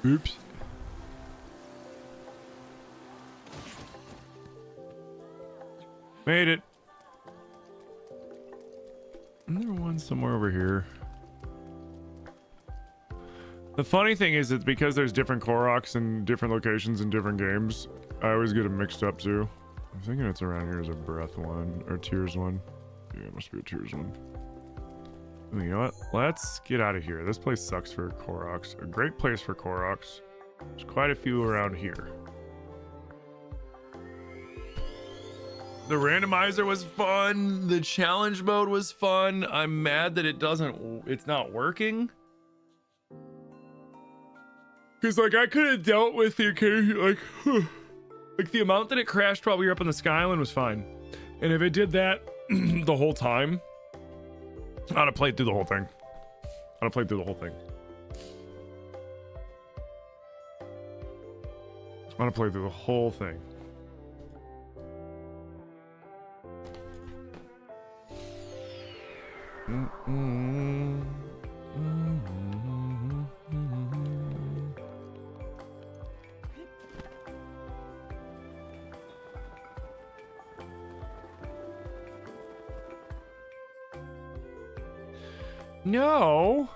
Oops. Made it. Isn't there one somewhere over here? The funny thing is that because there's different Koroks in different locations in different games, I always get them mixed up too. I'm thinking it's around here as a breath one or tears one. Yeah, it must be a tears one. You know what? Let's get out of here. This place sucks for Koroks. A great place for Koroks. There's quite a few around here. The randomizer was fun. The challenge mode was fun. I'm mad that it's not working. Cause like I could have dealt with the occasion, like the amount that it crashed while we were up on the Sky Island was fine. And if it did that the whole time, I'd have played through the whole thing. I'd have played through the whole thing. I'd have played through the whole thing. No.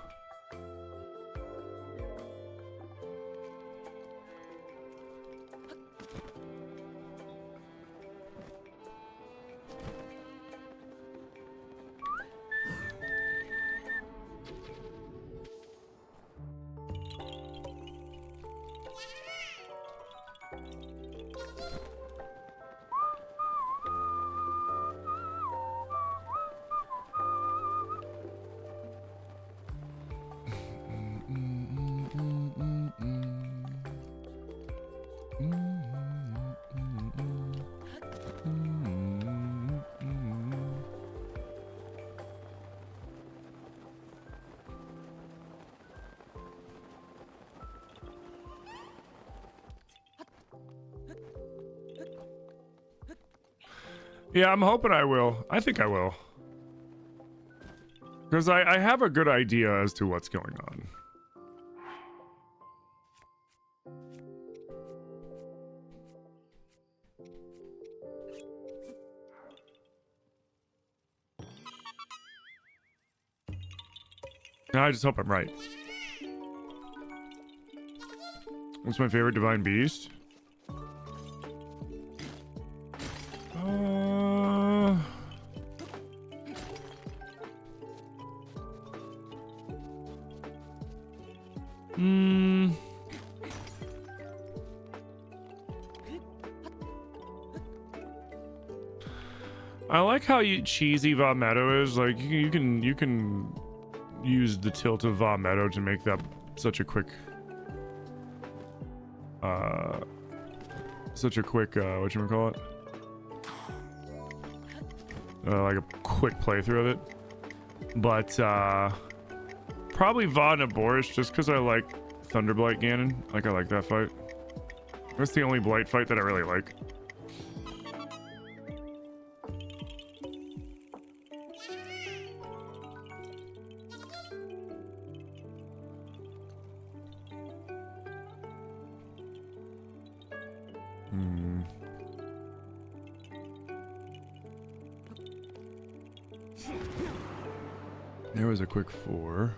Yeah, I'm hoping I will. I think I will. Because I have a good idea as to what's going on. I just hope I'm right. What's my favorite divine beast? I like how cheesy Va Meadow is. Like you can use the tilt of Va Meadow to make that such a quick whatchamacallit? Like a quick playthrough of it. But probably Va Naboris just because I like Thunderblight Ganon. Like I like that fight. That's the only Blight fight that I really like. There was a quick 4.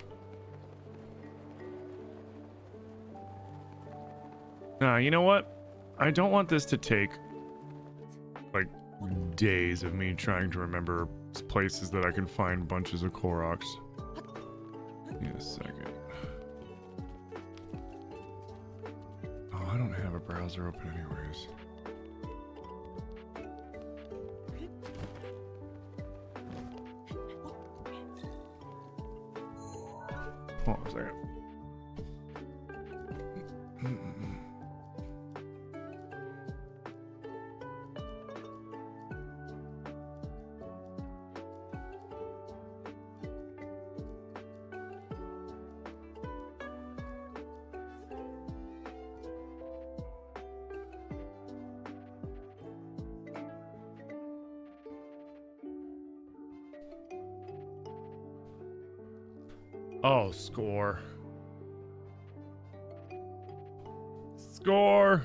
You know what? I don't want this to take like days of me trying to remember places that I can find bunches of Koroks. Give me a second. Oh, I don't have a browser open anyways. Hold on a second. Oh, score. Score.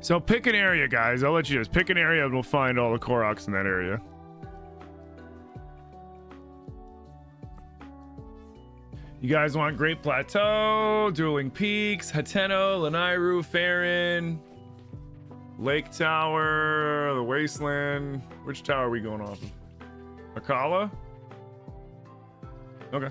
So pick an area, guys. I'll let you just pick an area and we'll find all the Koroks in that area. You guys want Great Plateau, Dueling Peaks, Hateno, Lanairu, Farron, Lake Tower, the Wasteland. Which tower are we going off of? Akala? Okay.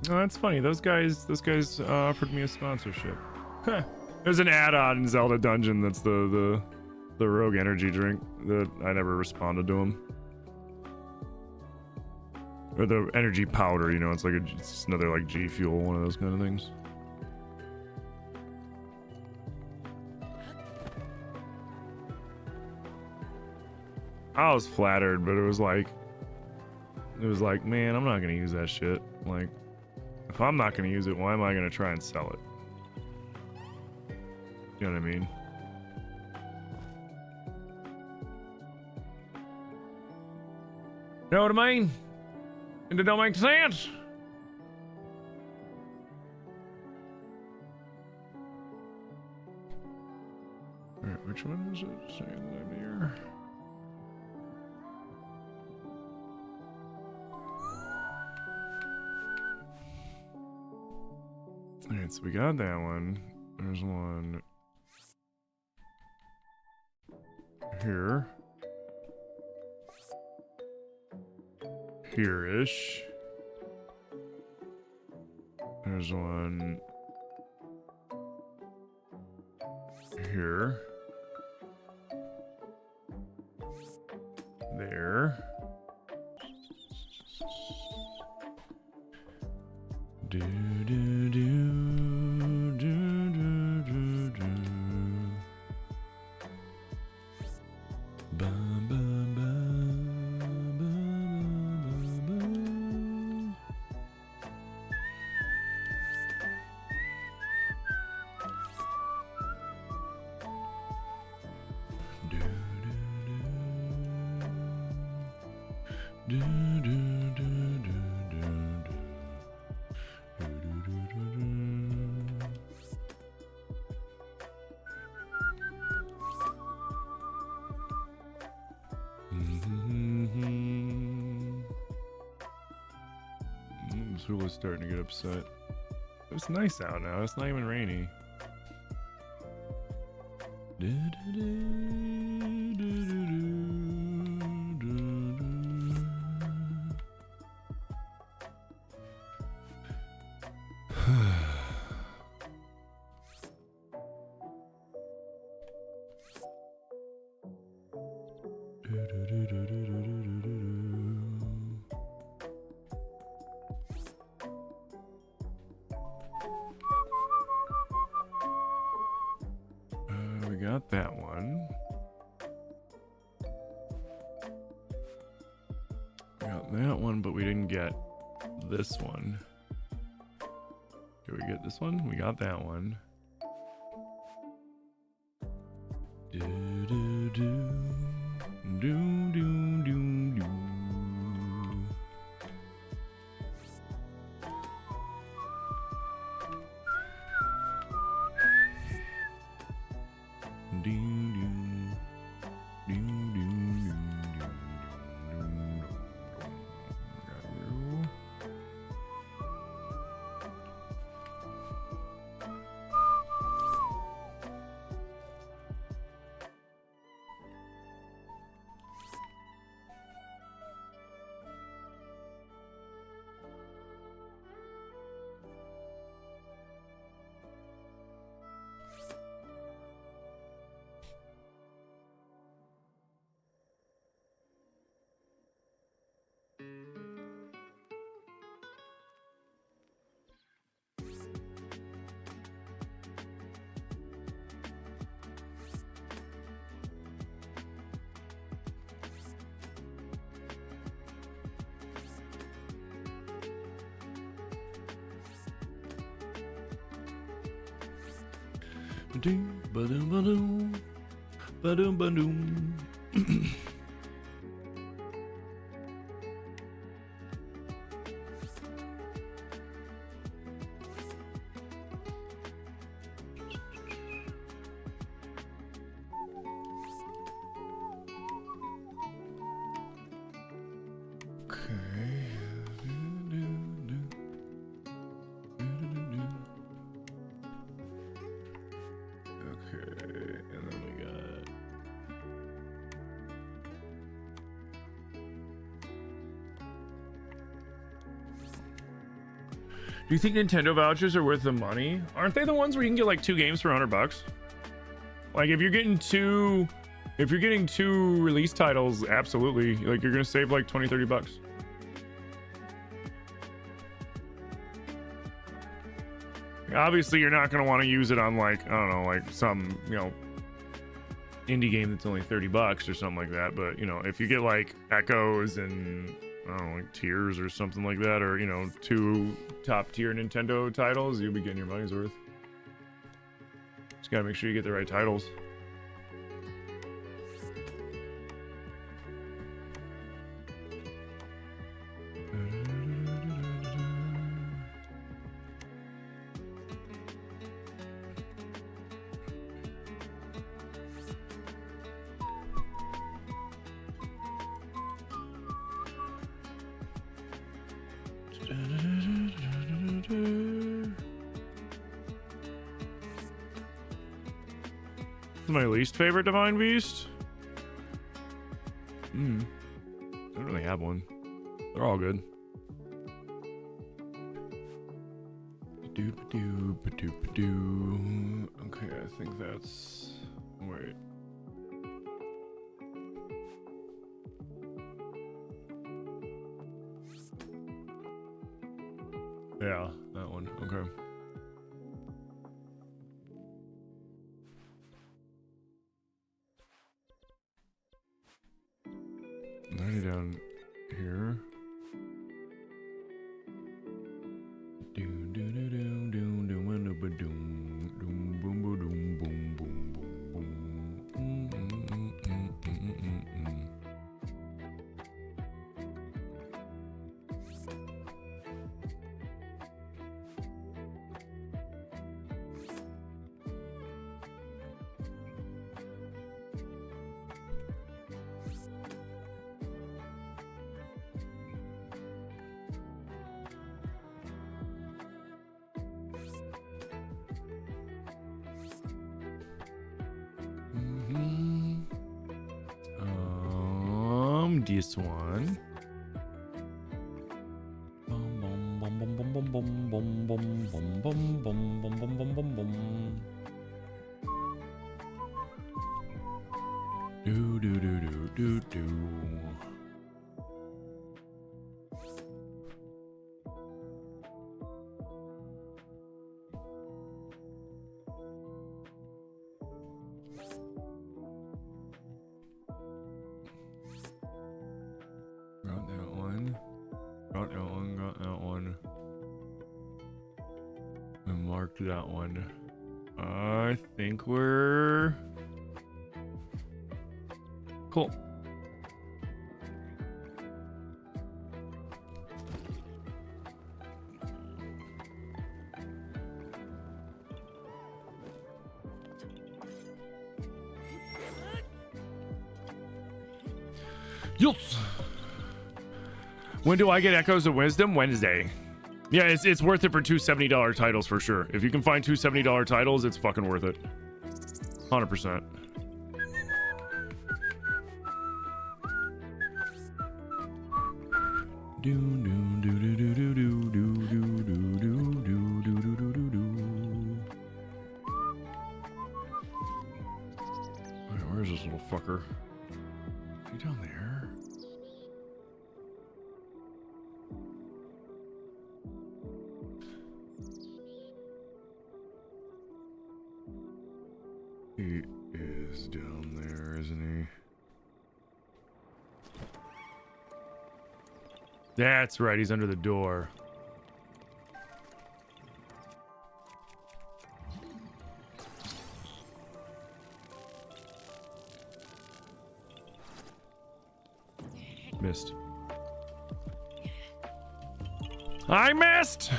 Oh, that's funny. Those guys offered me a sponsorship. There's an add-on in Zelda Dungeon that's the Rogue Energy drink that I never responded to them. Or the energy powder, you know, it's like it's just another like G Fuel, one of those kind of things. I was flattered, but it was like, man, I'm not gonna use that shit. Like, if I'm not gonna use it, why am I gonna try and sell it? You know what I mean? Know what I mean? And it don't make sense. Alright, which one is it saying that I'm here? Alright, so we got that one. There's one here. Here-ish. There's one here. There. Do do do do do do do. Ba ba ba ba ba ba. Do do do do do do do. Zula's starting to get upset. It's nice out now. It's not even rainy. We got that one. We got that one, but we didn't get this one. Did we get this one? We got that one. Do do do do do do do. Ba-doom, ba-doom, ba-doom. Ba-doom, ba-doom. Do you think Nintendo vouchers are worth the money? Aren't they the ones where you can get like 2 games for $100? Like if you're getting two release titles, absolutely. Like you're gonna save like 20-30 bucks. Obviously you're not gonna want to use it on like, I don't know, like some, you know, indie game that's only 30 bucks or something like that. But you know, if you get like Echoes and I don't know, like Tears or something like that, or you know, 2 top tier Nintendo titles, you'll be getting your money's worth. Just gotta make sure you get the right titles. My least favorite Divine Beast? I don't really have one. They're all good. Okay, I think that's... Wait. Yeah, that one. Okay. Already down here. This one. Do. That one. I think we're cool. Yes. When do I get Echoes of Wisdom? Wednesday. Yeah, it's worth it for 2 $70 titles for sure. If you can find 2 $70 titles, it's fucking worth it. 100%. Where's this little fucker? Is he down there? He is down there, isn't he? That's right, he's under the door. Missed. I missed!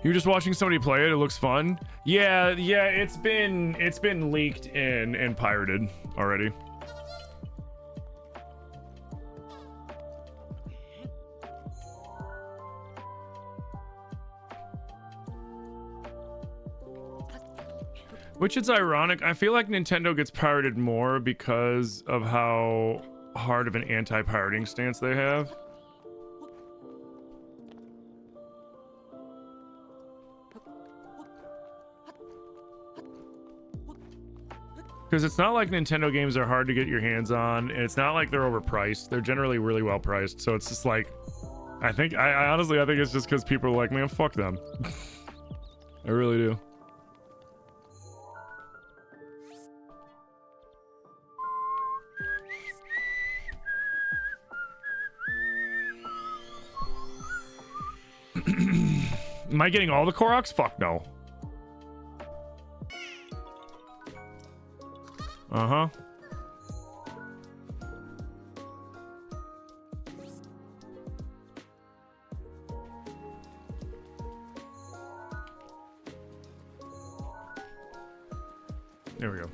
You're just watching somebody play it. It looks fun. Yeah, it's been leaked and pirated already. Which is ironic. I feel like Nintendo gets pirated more because of how hard of an anti-pirating stance they have. Because it's not like Nintendo games are hard to get your hands on, and it's not like they're overpriced. They're generally really well priced, so it's just like, I honestly think it's just because people are like, man, fuck them. I really do. Am I getting all the Koroks? Fuck no. Uh-huh. There we go.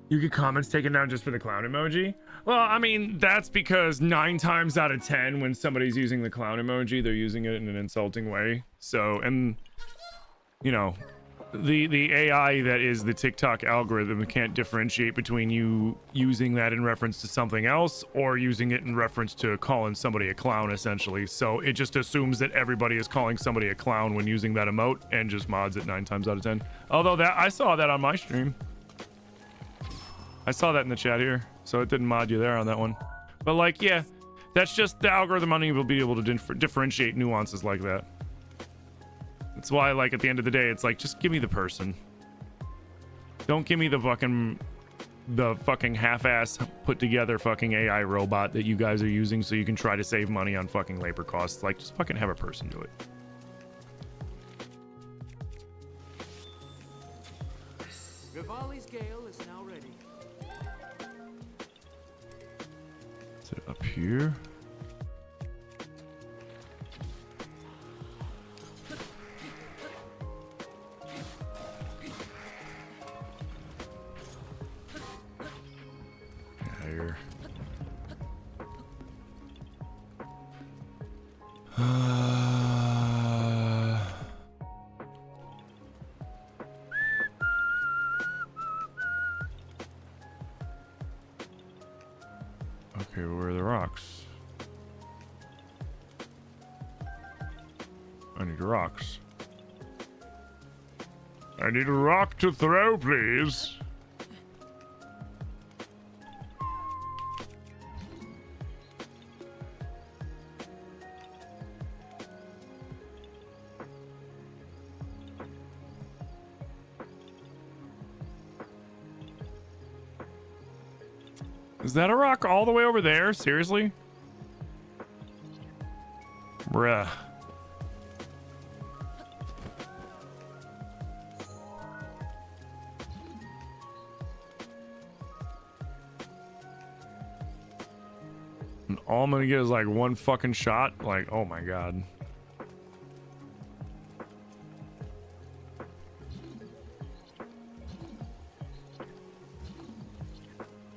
You get comments taken down just for the clown emoji? Well, I mean, that's because 9 times out of 10 when somebody's using the clown emoji, they're using it in an insulting way. So, and you know, the AI that is the TikTok algorithm can't differentiate between you using that in reference to something else or using it in reference to calling somebody a clown, essentially. So it just assumes that everybody is calling somebody a clown when using that emote and just mods it 9 times out of 10. Although that I saw that on my stream. I saw that in the chat here, so it didn't mod you there on that one. But like, yeah, that's just the algorithm on will be able to differentiate nuances like that. That's why, like, at the end of the day, it's like, just give me the person. Don't give me the fucking half-ass put together fucking AI robot that you guys are using so you can try to save money on fucking labor costs. Like, just fucking have a person do it. Rivali's Gale is now ready. Is it up here? Here. Okay, where are the rocks? I need rocks. I need a rock to throw, please. Is that a rock all the way over there? Seriously? Bruh. And all I'm gonna get is like one fucking shot? Like, oh my god.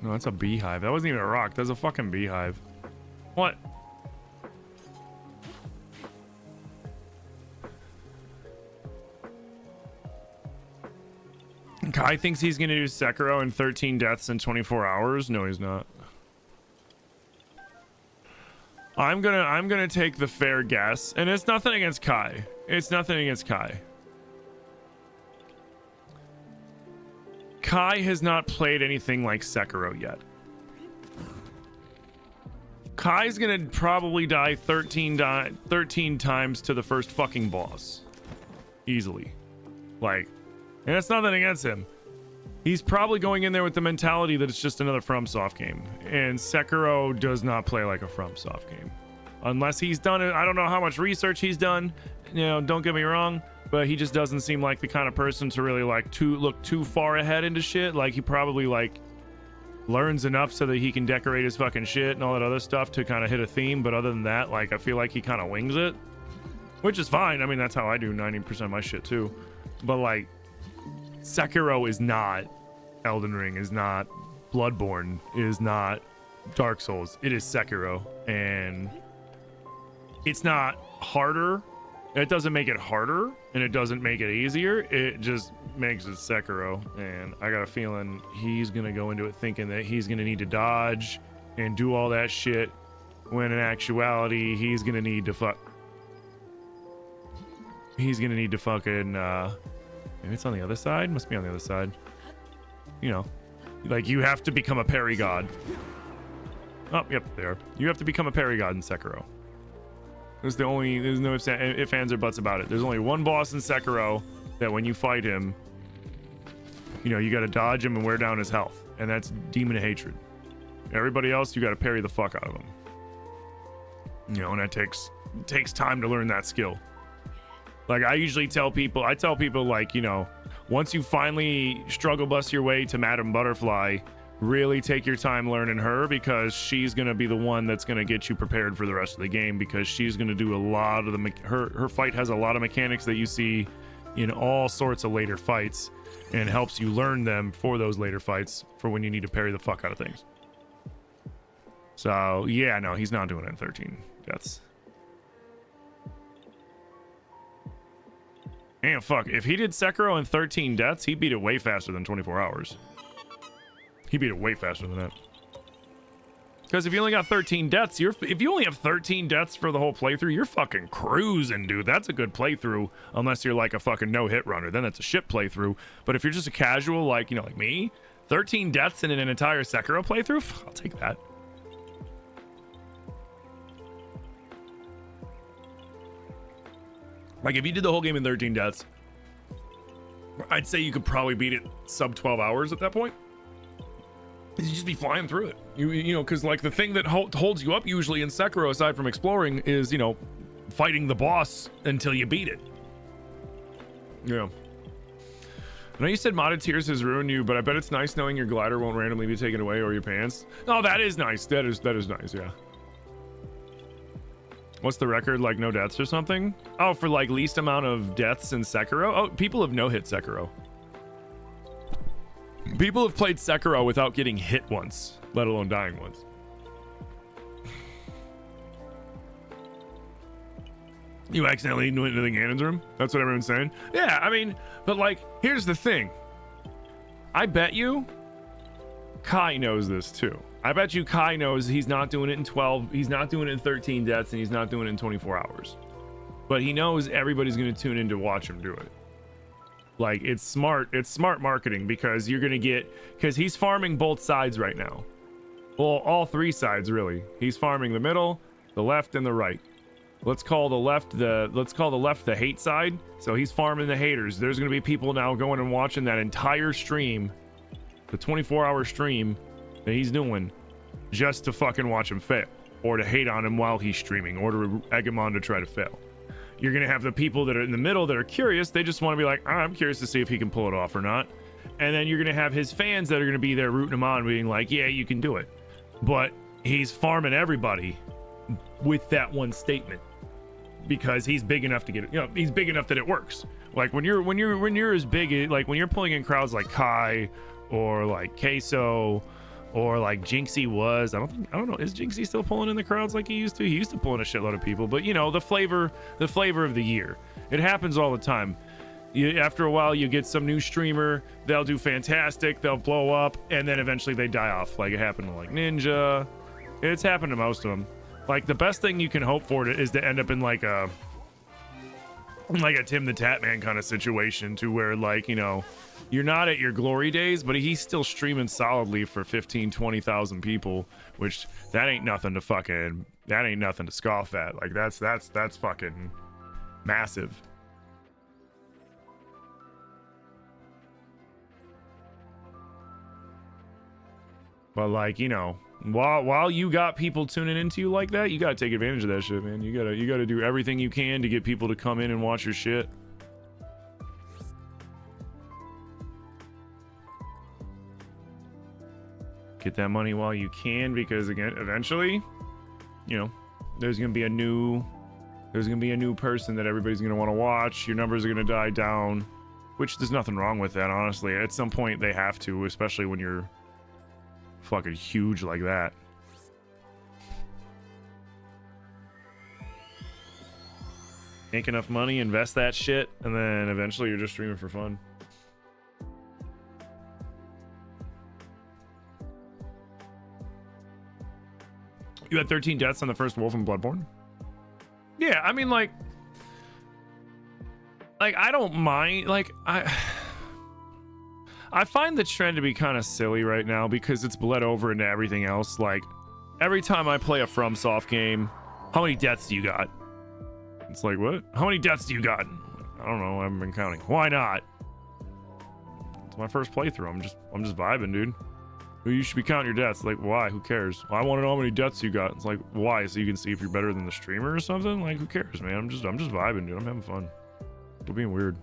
No, that's a beehive. That wasn't even a rock. That's a fucking beehive. What? Kai thinks he's gonna do Sekiro in 13 deaths in 24 hours. No, he's not. I'm gonna take the fair guess, and it's nothing against Kai. It's nothing against Kai. Kai has not played anything like Sekiro yet. Kai's gonna probably die 13 times to the first fucking boss. Easily. Like, and it's nothing against him. He's probably going in there with the mentality that it's just another FromSoft game. And Sekiro does not play like a FromSoft game. Unless he's done it. I don't know how much research he's done. You know, don't get me wrong. But he just doesn't seem like the kind of person to really like look too far ahead into shit. Like he probably like learns enough so that he can decorate his fucking shit and all that other stuff to kind of hit a theme. But other than that, like I feel like he kind of wings it. Which is fine. I mean, that's how I do 90% of my shit too. But like Sekiro is not Elden Ring, is not Bloodborne, is not Dark Souls. It is Sekiro, and it's not harder. It doesn't make it harder, and it doesn't make it easier. It just makes it Sekiro, and I got a feeling he's gonna go into it thinking that he's gonna need to dodge and do all that shit, when in actuality he's gonna need to fucking maybe it's on the other side. Must be on the other side. You know, like you have to become a parry god. Oh, yep, there. You have to become a parry god in Sekiro. There's no ifs, ands, or buts about it. There's only one boss in Sekiro that when you fight him, you know, you got to dodge him and wear down his health, and that's Demon Hatred. Everybody else, you got to parry the fuck out of him. You know, and that takes time to learn that skill. Like I usually tell people, like, you know, once you finally struggle bust your way to Madame Butterfly, really take your time learning her, because she's going to be the one that's going to get you prepared for the rest of the game, because she's going to do a lot of her fight has a lot of mechanics that you see in all sorts of later fights, and helps you learn them for those later fights for when you need to parry the fuck out of things. So yeah, no, he's not doing it in 13 deaths. Man, fuck. If he did Sekiro in 13 deaths, he beat it way faster than 24 hours. He beat it way faster than that. Because if you only got 13 deaths, if you only have 13 deaths for the whole playthrough, you're fucking cruising, dude. That's a good playthrough, unless you're like a fucking no-hit runner. Then that's a shit playthrough. But if you're just a casual, like, you know, like me, 13 deaths in an entire Sekiro playthrough, I'll take that. Like, if you did the whole game in 13 deaths, I'd say you could probably beat it sub 12 hours at that point. You just be flying through it. You know, because like the thing that holds you up usually in Sekiro, aside from exploring, is, you know, fighting the boss until you beat it. Yeah. I know you said modded tears has ruined you, but I bet it's nice knowing your glider won't randomly be taken away, or your pants. Oh, that is nice. That is nice, yeah. What's the record? Like no deaths or something? Oh, for like least amount of deaths in Sekiro? Oh, people have no-hit Sekiro. People have played Sekiro without getting hit once, let alone dying once. You accidentally went into the Ganon's room? That's what everyone's saying? Yeah, I mean, but like, here's the thing. I bet you Kai knows this too. I bet you Kai knows he's not doing it in 12, he's not doing it in 13 deaths, and he's not doing it in 24 hours. But he knows everybody's going to tune in to watch him do it. Like, it's smart marketing, because you're going to get, because he's farming both sides right now. Well, all three sides really. He's farming the middle, the left, and the right. Let's call the left the hate side. So he's farming the haters. There's going to be people now going and watching that entire stream, the 24-hour stream that he's doing, just to fucking watch him fail, or to hate on him while he's streaming, or to egg him on to try to fail. You're gonna have the people that are in the middle that are curious. They just want to be like, I'm curious to see if he can pull it off or not. And then you're gonna have his fans that are gonna be there rooting him on, being like, yeah, you can do it. But he's farming everybody with that one statement, because he's big enough to get it. You know, he's big enough that it works. Like when you're as big, like when you're pulling in crowds like Kai, or like Queso, or like Jinxie was. I don't know. Is Jinxie still pulling in the crowds like he used to? He used to pull in a shitload of people, but you know, the flavor of the year. It happens all the time. After a while, you get some new streamer. They'll do fantastic. They'll blow up, and then eventually they die off. Like it happened to like Ninja. It's happened to most of them. Like the best thing you can hope for is to end up in like a Tim the Tatman kind of situation, to where like, you know, you're not at your glory days, but he's still streaming solidly for 15-20,000 people, which that ain't nothing to scoff at. Like that's fucking massive. But like, you know, while you got people tuning into you like that, you gotta take advantage of that shit, man. You gotta do everything you can to get people to come in and watch your shit. Get that money while you can, because again, eventually, you know, there's gonna be a new person that everybody's gonna want to watch. Your numbers are gonna die down, which there's nothing wrong with that, honestly. At some point they have to, especially when you're fucking huge like that. Make enough money, invest that shit, and then eventually you're just streaming for fun. You had 13 deaths on the first Wolf in Bloodborne? Yeah, I mean, like I don't mind. Like, I find the trend to be kind of silly right now because it's bled over into everything else. Like, every time I play a FromSoft game, how many deaths do you got? It's like, what? How many deaths do you got? I don't know. I haven't been counting. Why not? It's my first playthrough. I'm just vibing, dude. You should be counting your deaths. Like, why? Who cares? Well, I want to know how many deaths you got. It's like, why? So you can see if you're better than the streamer or something? Like, who cares, man? I'm just vibing, dude. I'm having fun. We're being weird.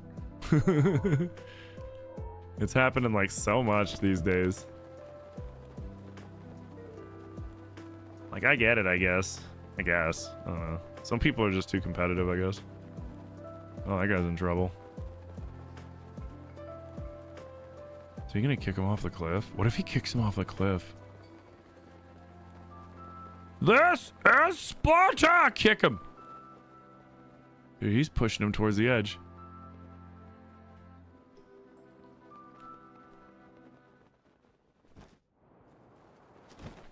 It's happening like so much these days. Like, I get it, I guess. I don't know. Some people are just too competitive, I guess. Oh, that guy's in trouble. So you gonna kick him off the cliff? What if he kicks him off the cliff? This is Sparta! Kick him! Dude, he's pushing him towards the edge.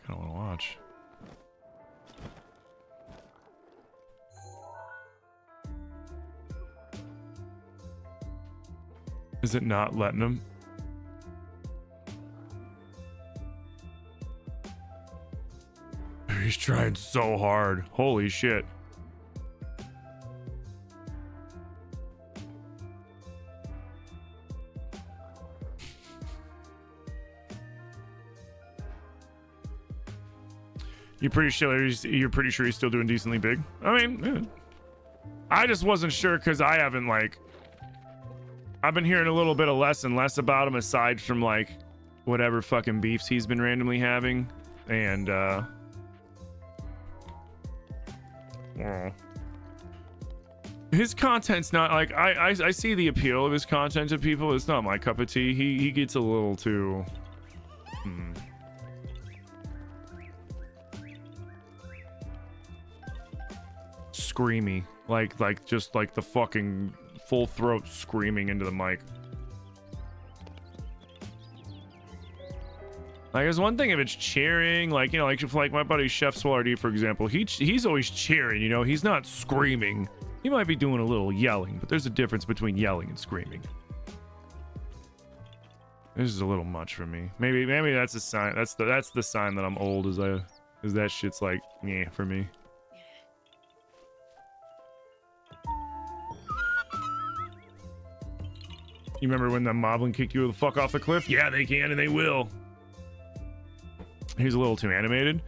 I kinda wanna watch. Is it not letting him? He's trying so hard. Holy shit. You're pretty sure he's still doing decently big? I mean, I just wasn't sure because I haven't, like, I've been hearing a little bit of less and less about him, aside from like whatever fucking beefs he's been randomly having. And his content's not like, I see the appeal of his content to people. It's not my cup of tea. He gets a little too screamy, like just like the fucking full throat screaming into the mic. Like, there's one thing if it's cheering, like, you know, like my buddy Chef Swallardy, for example, he's always cheering, you know, he's not screaming. He might be doing a little yelling, but there's a difference between yelling and screaming. This is a little much for me. Maybe that's a sign. That's the sign that I'm old, is that shit's like, yeah, for me. You remember when the moblin kicked you the fuck off the cliff? Yeah, they can and they will. He's a little too animated.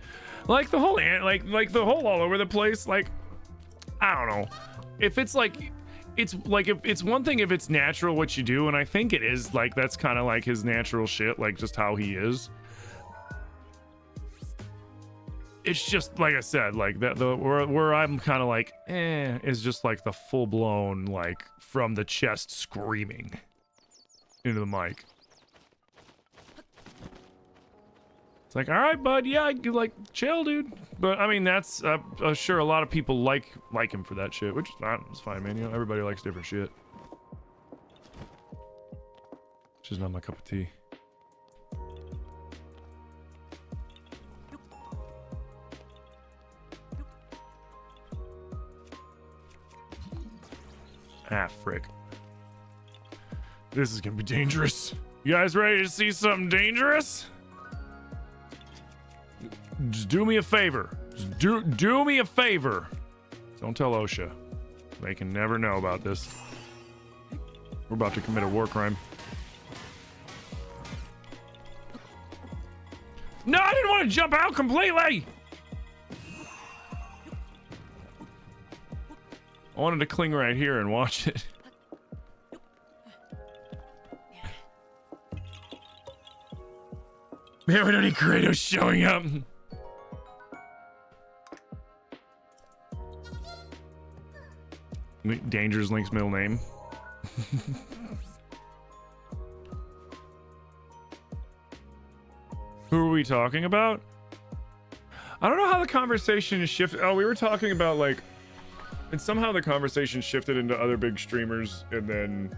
Like the whole like the whole all over the place. Like, I don't know. If it's like, it's like, if it's one thing if it's natural what you do, and I think it is, like, that's kind of like his natural shit, like just how he is. It's just like I said, like that where I'm kind of like, is just like the full blown, like, from the chest screaming into the mic. It's like, all right, bud, yeah, like chill, dude. But I mean, that's sure a lot of people like him for that shit, which is fine. It's fine, man. You know, everybody likes different shit. It's just not my cup of tea. Ah, frick. This is gonna be dangerous. You guys ready to see something dangerous? Just do me a favor. Just do me a favor. Don't tell OSHA. They can never know about this. We're about to commit a war crime. No, I didn't want to jump out completely. I wanted to cling right here and watch it. Man, we don't need Kratos showing up. Danger's Link's middle name. Who are we talking about? I don't know how the conversation is shifted. Oh, we were talking about like, and somehow the conversation shifted into other big streamers, and then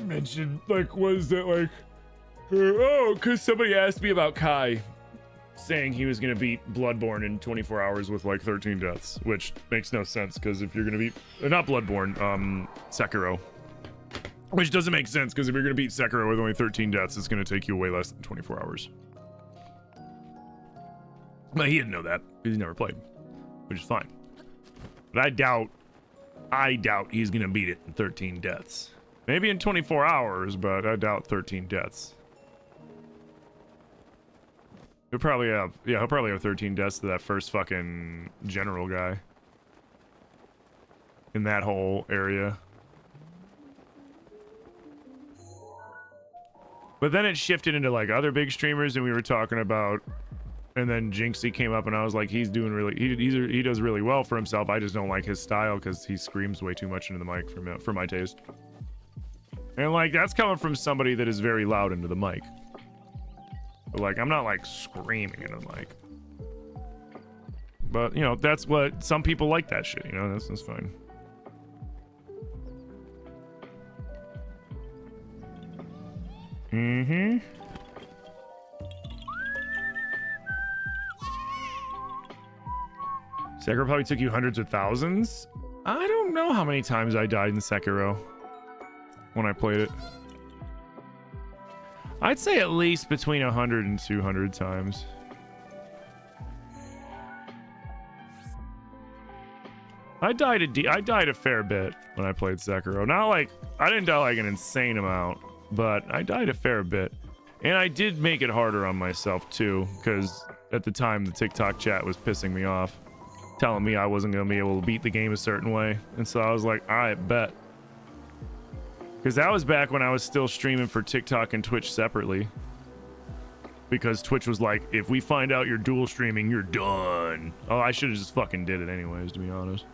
mentioned like, was that like, oh, because somebody asked me about Kai saying he was gonna beat Bloodborne in 24 hours with like 13 deaths, which makes no sense because if you're gonna beat not Bloodborne, Sekiro, which doesn't make sense because if you're gonna beat Sekiro with only 13 deaths, it's gonna take you way less than 24 hours. But he didn't know that because he's never played, which is fine. But I doubt he's gonna beat it in 13 deaths. Maybe in 24 hours, but I doubt 13 deaths. He'll probably have, yeah, he'll probably have 13 deaths to that first fucking general guy in that whole area. But then it shifted into like other big streamers, and we were talking about, and then Jinxie came up, and I was like, he's doing really, he does really well for himself. I just don't like his style because he screams way too much into the mic for my taste. And like that's coming from somebody that is very loud into the mic. But like I'm not like screaming into the mic. But you know, that's what some people like, that shit, you know, that's fine. Mm-hmm. Sekiro probably took you hundreds of thousands. I don't know how many times I died in Sekiro when I played it. I'd say at least between 100 and 200 times. I died a fair bit when I played Sekiro. Not like, I didn't die like an insane amount, but I died a fair bit. And I did make it harder on myself too, because at the time the TikTok chat was pissing me off, telling me I wasn't going to be able to beat the game a certain way. And so I was like, all right, bet. Because that was back when I was still streaming for TikTok and Twitch separately. Because Twitch was like, if we find out you're dual streaming, you're done. Oh, I should have just fucking did it anyways, to be honest.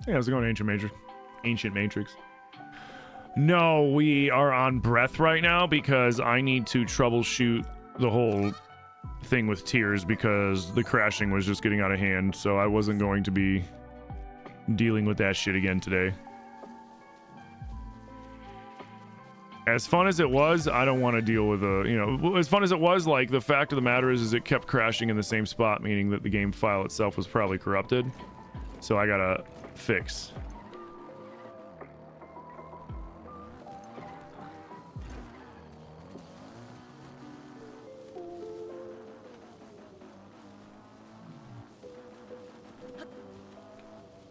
Yeah, how's it going, Ancient Matrix? No, we are on breath right now because I need to troubleshoot the whole thing with Tears because the crashing was just getting out of hand, so I wasn't going to be dealing with that shit again today. As fun as it was, I don't want to deal with as fun as it was, like, the fact of the matter is it kept crashing in the same spot, meaning that the game file itself was probably corrupted. So I gotta fix.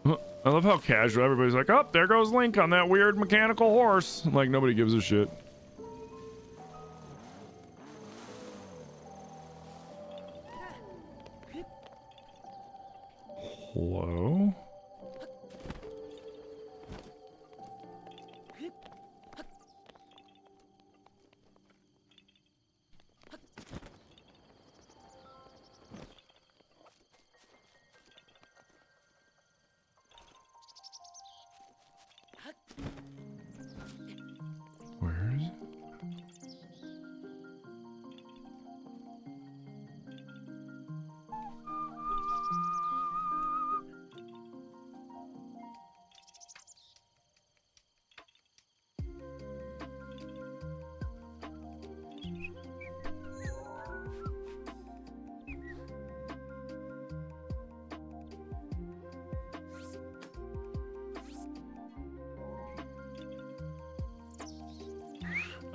I love how casual everybody's like, oh, there goes Link on that weird mechanical horse. Like, nobody gives a shit. Hello? Where is it?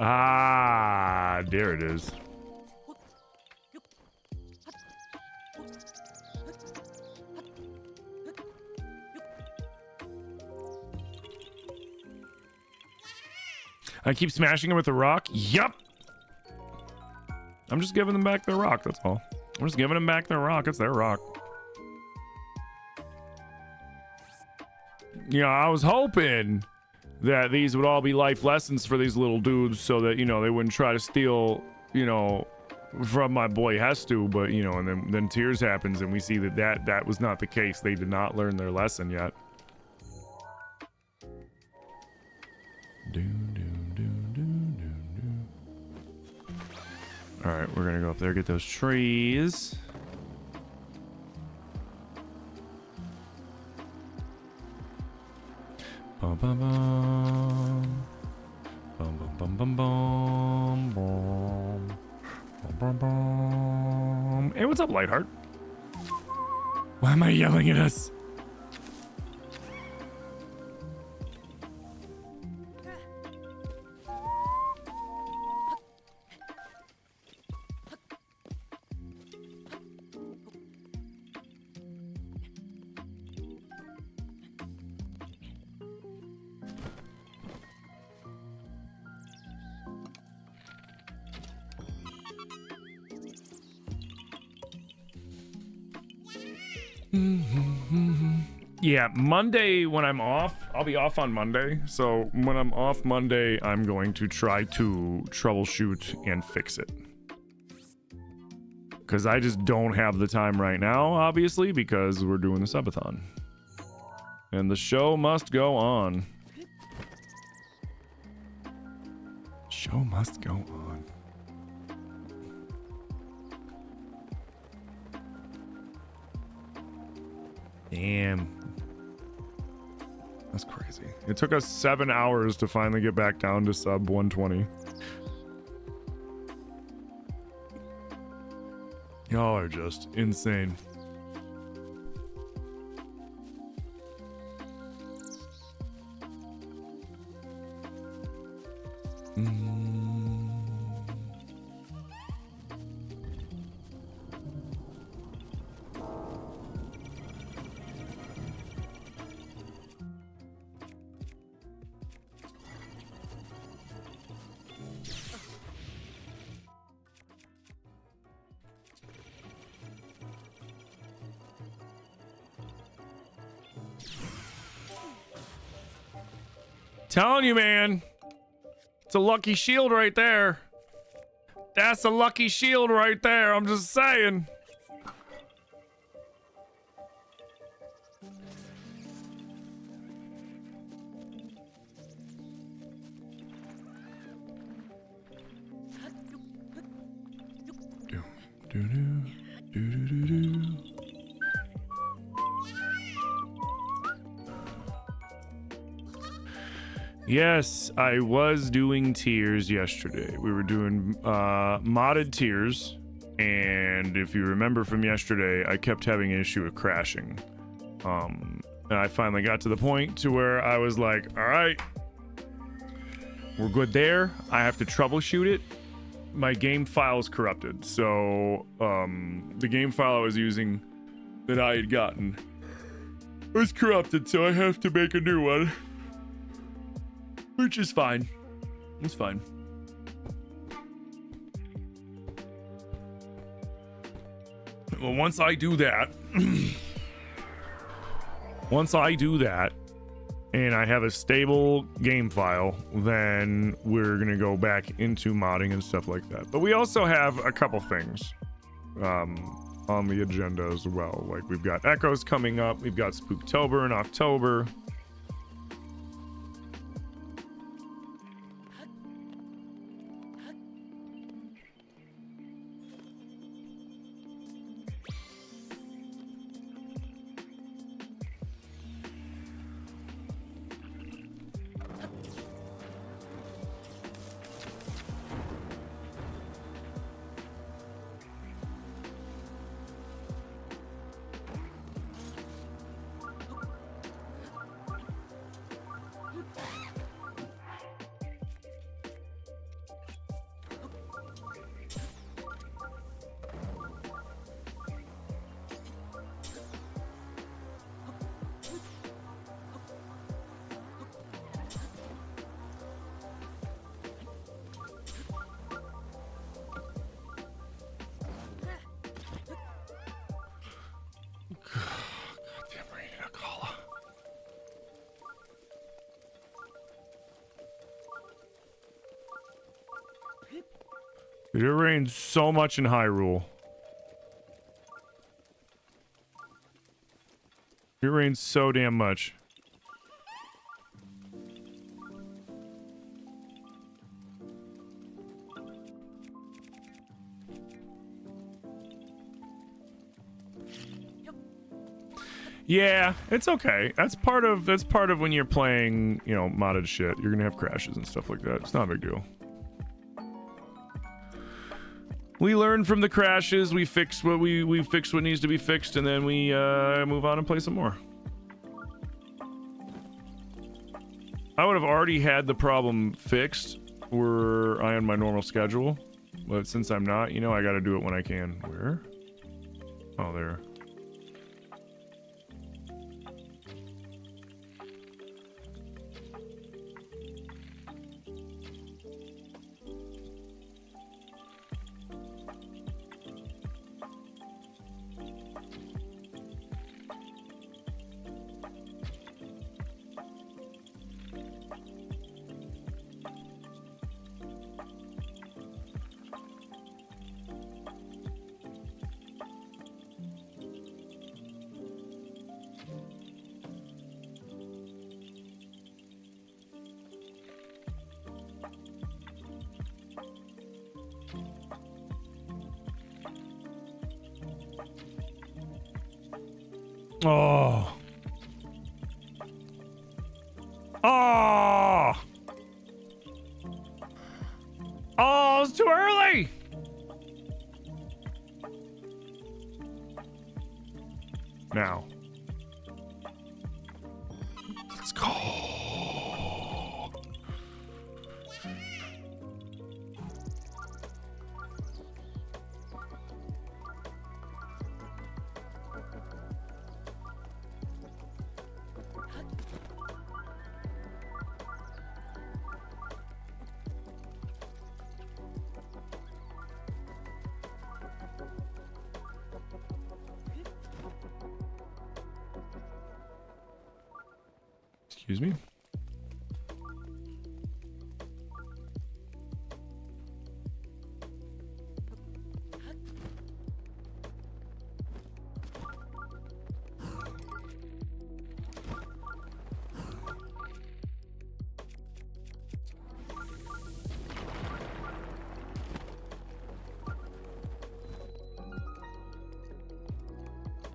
Ah, there it is. I keep smashing it with a rock. Yup. I'm just giving them back their rock. That's all. I'm just giving them back their rock. It's their rock. Yeah, I was hoping that these would all be life lessons for these little dudes so that, you know, they wouldn't try to steal, you know, from my boy Hestu, but, you know, and then Tears happens and we see that was not the case. They did not learn their lesson yet. All right, we're gonna go up there, get those trees. Bum, bum, bum. Bum, bum, bum, bum, bum, bum. Bum, bum, bum. Hey, what's up, Lightheart? Why am I yelling at us? Yeah, Monday when I'm off, I'll be off on Monday. So when I'm off Monday, I'm going to try to troubleshoot and fix it. Because I just don't have the time right now, obviously, because we're doing the subathon. And the show must go on. Show must go on. Damn. That's crazy. It took us 7 hours to finally get back down to sub 120. Y'all are just insane. Telling you, man. It's a lucky shield right there. That's a lucky shield right there. I'm just saying. Yes, I was doing tiers yesterday. We were doing modded tiers, and if you remember from yesterday, I kept having an issue with crashing. And I finally got to the point to where I was like, all right, we're good there. I have to troubleshoot it. My game file is corrupted, so the game file I was using that I had gotten was corrupted, so I have to make a new one. Which is fine. It's fine. Well, once I do that, Once I do that and I have a stable game file, then we're gonna go back into modding and stuff like that. But we also have a couple things on the agenda as well. Like we've got Echoes coming up, we've got Spooktober in October. It rains so much in Hyrule. It rains so damn much. Yeah, it's okay. That's part of when you're playing, you know, modded shit. You're gonna have crashes and stuff like that. It's not a big deal. We learn from the crashes, we fix what we fix what needs to be fixed, and then we move on and play some more. I would have already had the problem fixed were I on my normal schedule, but since I'm not, you know, I gotta do it when I can. Where? Oh, there. Oh. Oh. Oh, it's too early. Now. Let's go. Excuse me.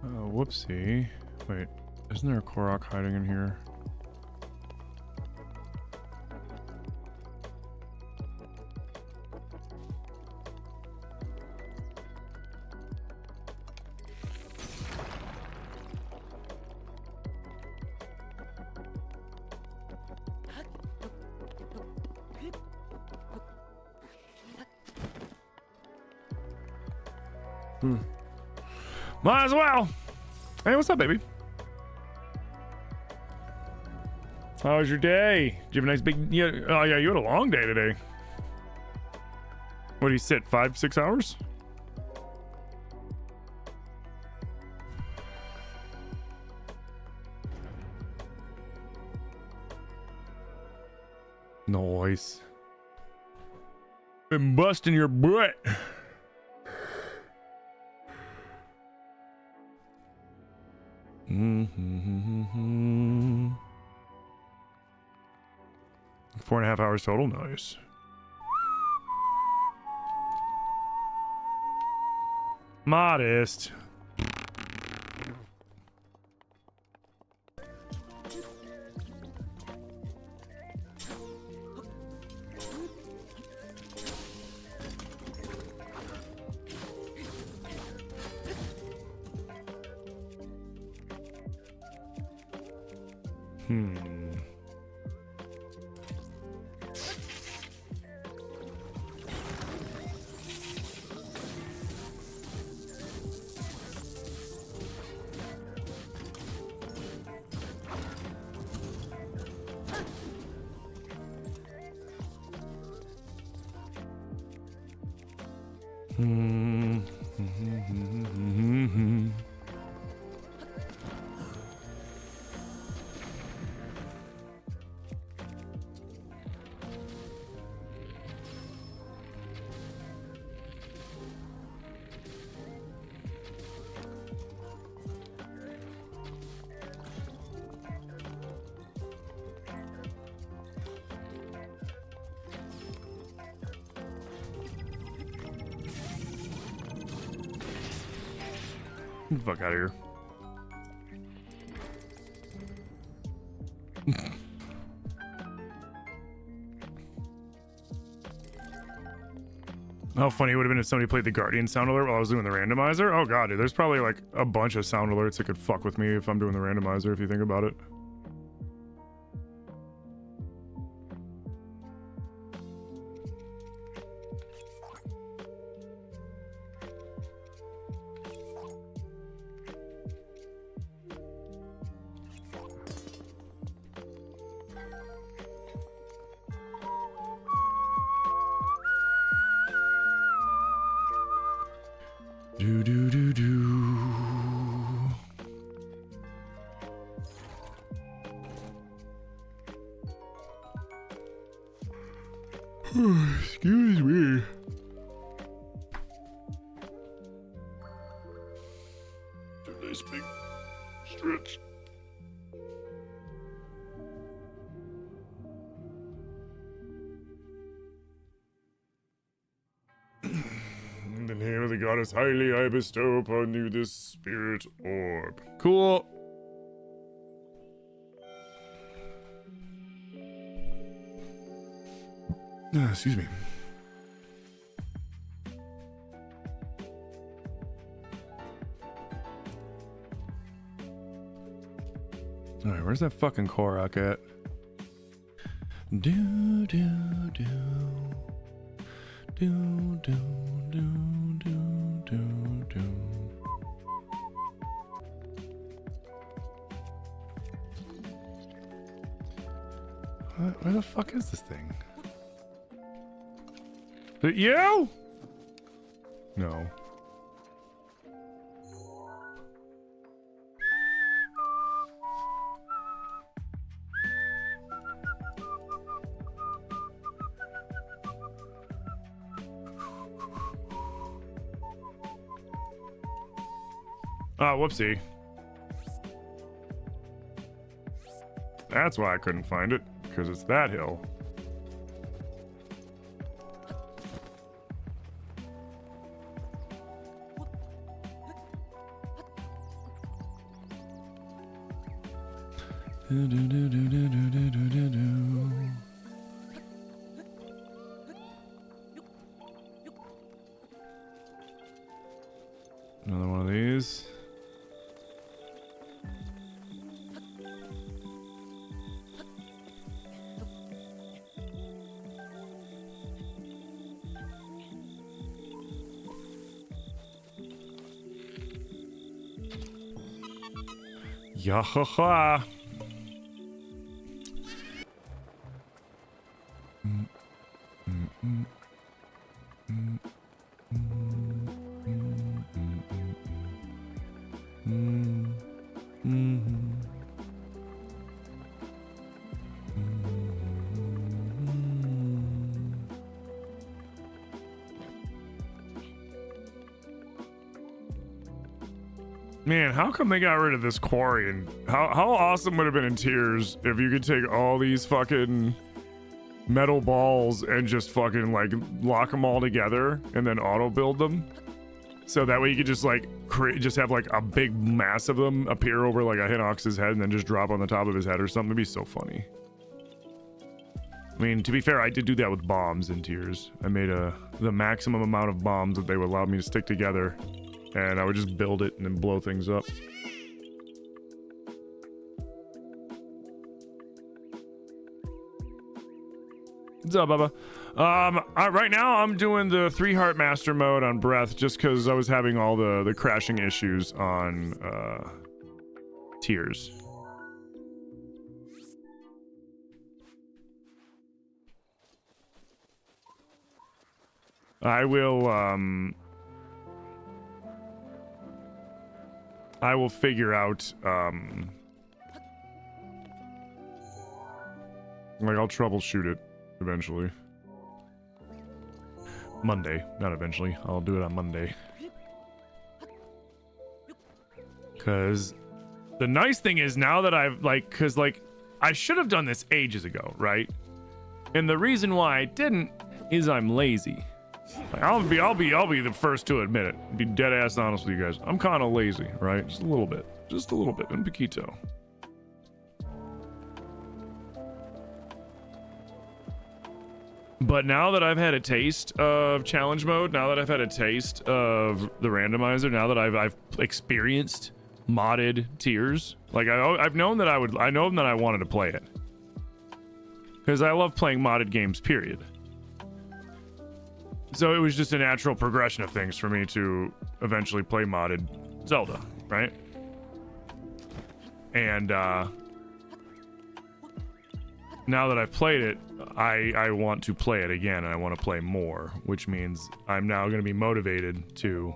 Oh, whoopsie. Wait, isn't there a Korok hiding in here? Might as well. Hey, what's up, baby? How was your day? Did you have a nice big... Yeah, oh, yeah, you had a long day today. What do you sit, 5-6 hours? Nice. Been busting your butt. Mm-hmm. 4.5 hours total. Nice. Modest. Get the fuck out of here. How funny it would have been if somebody played the Guardian sound alert while I was doing the randomizer. Oh god, dude, there's probably like a bunch of sound alerts that could fuck with me if I'm doing the randomizer, if you think about it. Do do do do. Excuse me. Do a nice big stretch. In the name of the goddess highly I bestow upon you this spirit orb. Cool. Excuse me. Alright, where's that fucking Korok at? Do do do. Do do do do do do. Where the fuck is this thing? Is it you? No. Oh, whoopsie. That's why I couldn't find it, because it's that hill. Do, do, do, do, do, do, do, do, do. Another one of these. Yahaha. Man, how come they got rid of this quarry? And how awesome would it have been in Tears if you could take all these fucking metal balls and just fucking like lock them all together and then auto build them? So that way you could just like just have like a big mass of them appear over like a Hinox's head and then just drop on the top of his head or something. It'd be so funny. I mean, to be fair, I did do that with bombs in Tears. I made the maximum amount of bombs that they would allow me to stick together, and I would just build it and then blow things up. What's up, Bubba? Right now I'm doing the 3-heart master mode on Breath just because I was having all the crashing issues on Tears. I will figure out like I'll troubleshoot it eventually. Monday, not eventually. I'll do it on Monday. Cause the nice thing is now that I've cause I should have done this ages ago, right? And the reason why I didn't is I'm lazy. Like, I'll be the first to admit it. Be dead ass honest with you guys. I'm kind of lazy, right? Just a little bit, un poquito. But now that I've had a taste of challenge mode, now that I've had a taste of the randomizer, now that I've experienced modded Tears, like I've known that I know that I wanted to play it because I love playing modded games. Period. So it was just a natural progression of things for me to eventually play modded Zelda, right? And now that I've played it, I want to play it again, and I want to play more, which means I'm now going to be motivated to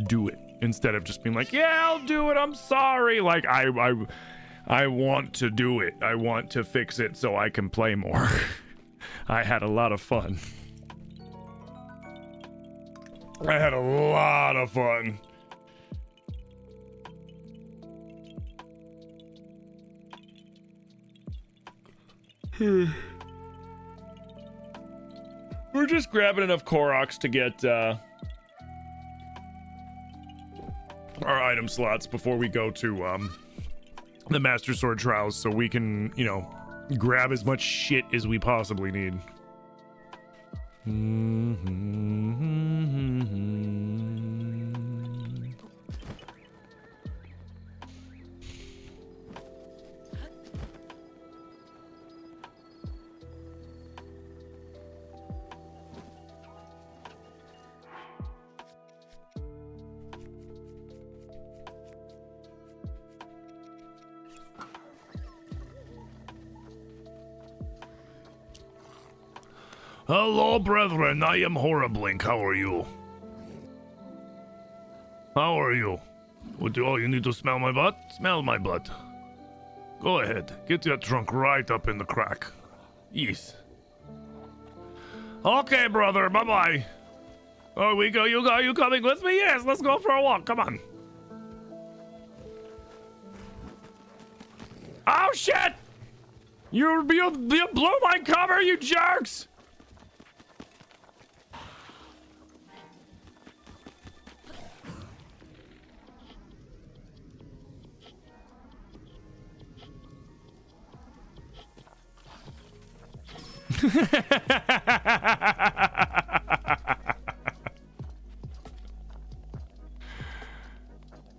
do it instead of just being like, yeah, I'll do it, I'm sorry. Like I want to do it. I want to fix it so I can play more. I had a lot of fun. I had a lot of fun. We're just grabbing enough Koroks to get our item slots before we go to the Master Sword Trials, so we can, you know, grab as much shit as we possibly need. Hello, brethren. I am Horriblink. How are you? How are you? Oh, you need to smell my butt? Smell my butt. Go ahead. Get your trunk right up in the crack. Yes. Okay, brother. Bye-bye. Oh, we go. You coming with me? Yes, let's go for a walk. Come on. Oh, shit! You blew my cover, you jerks!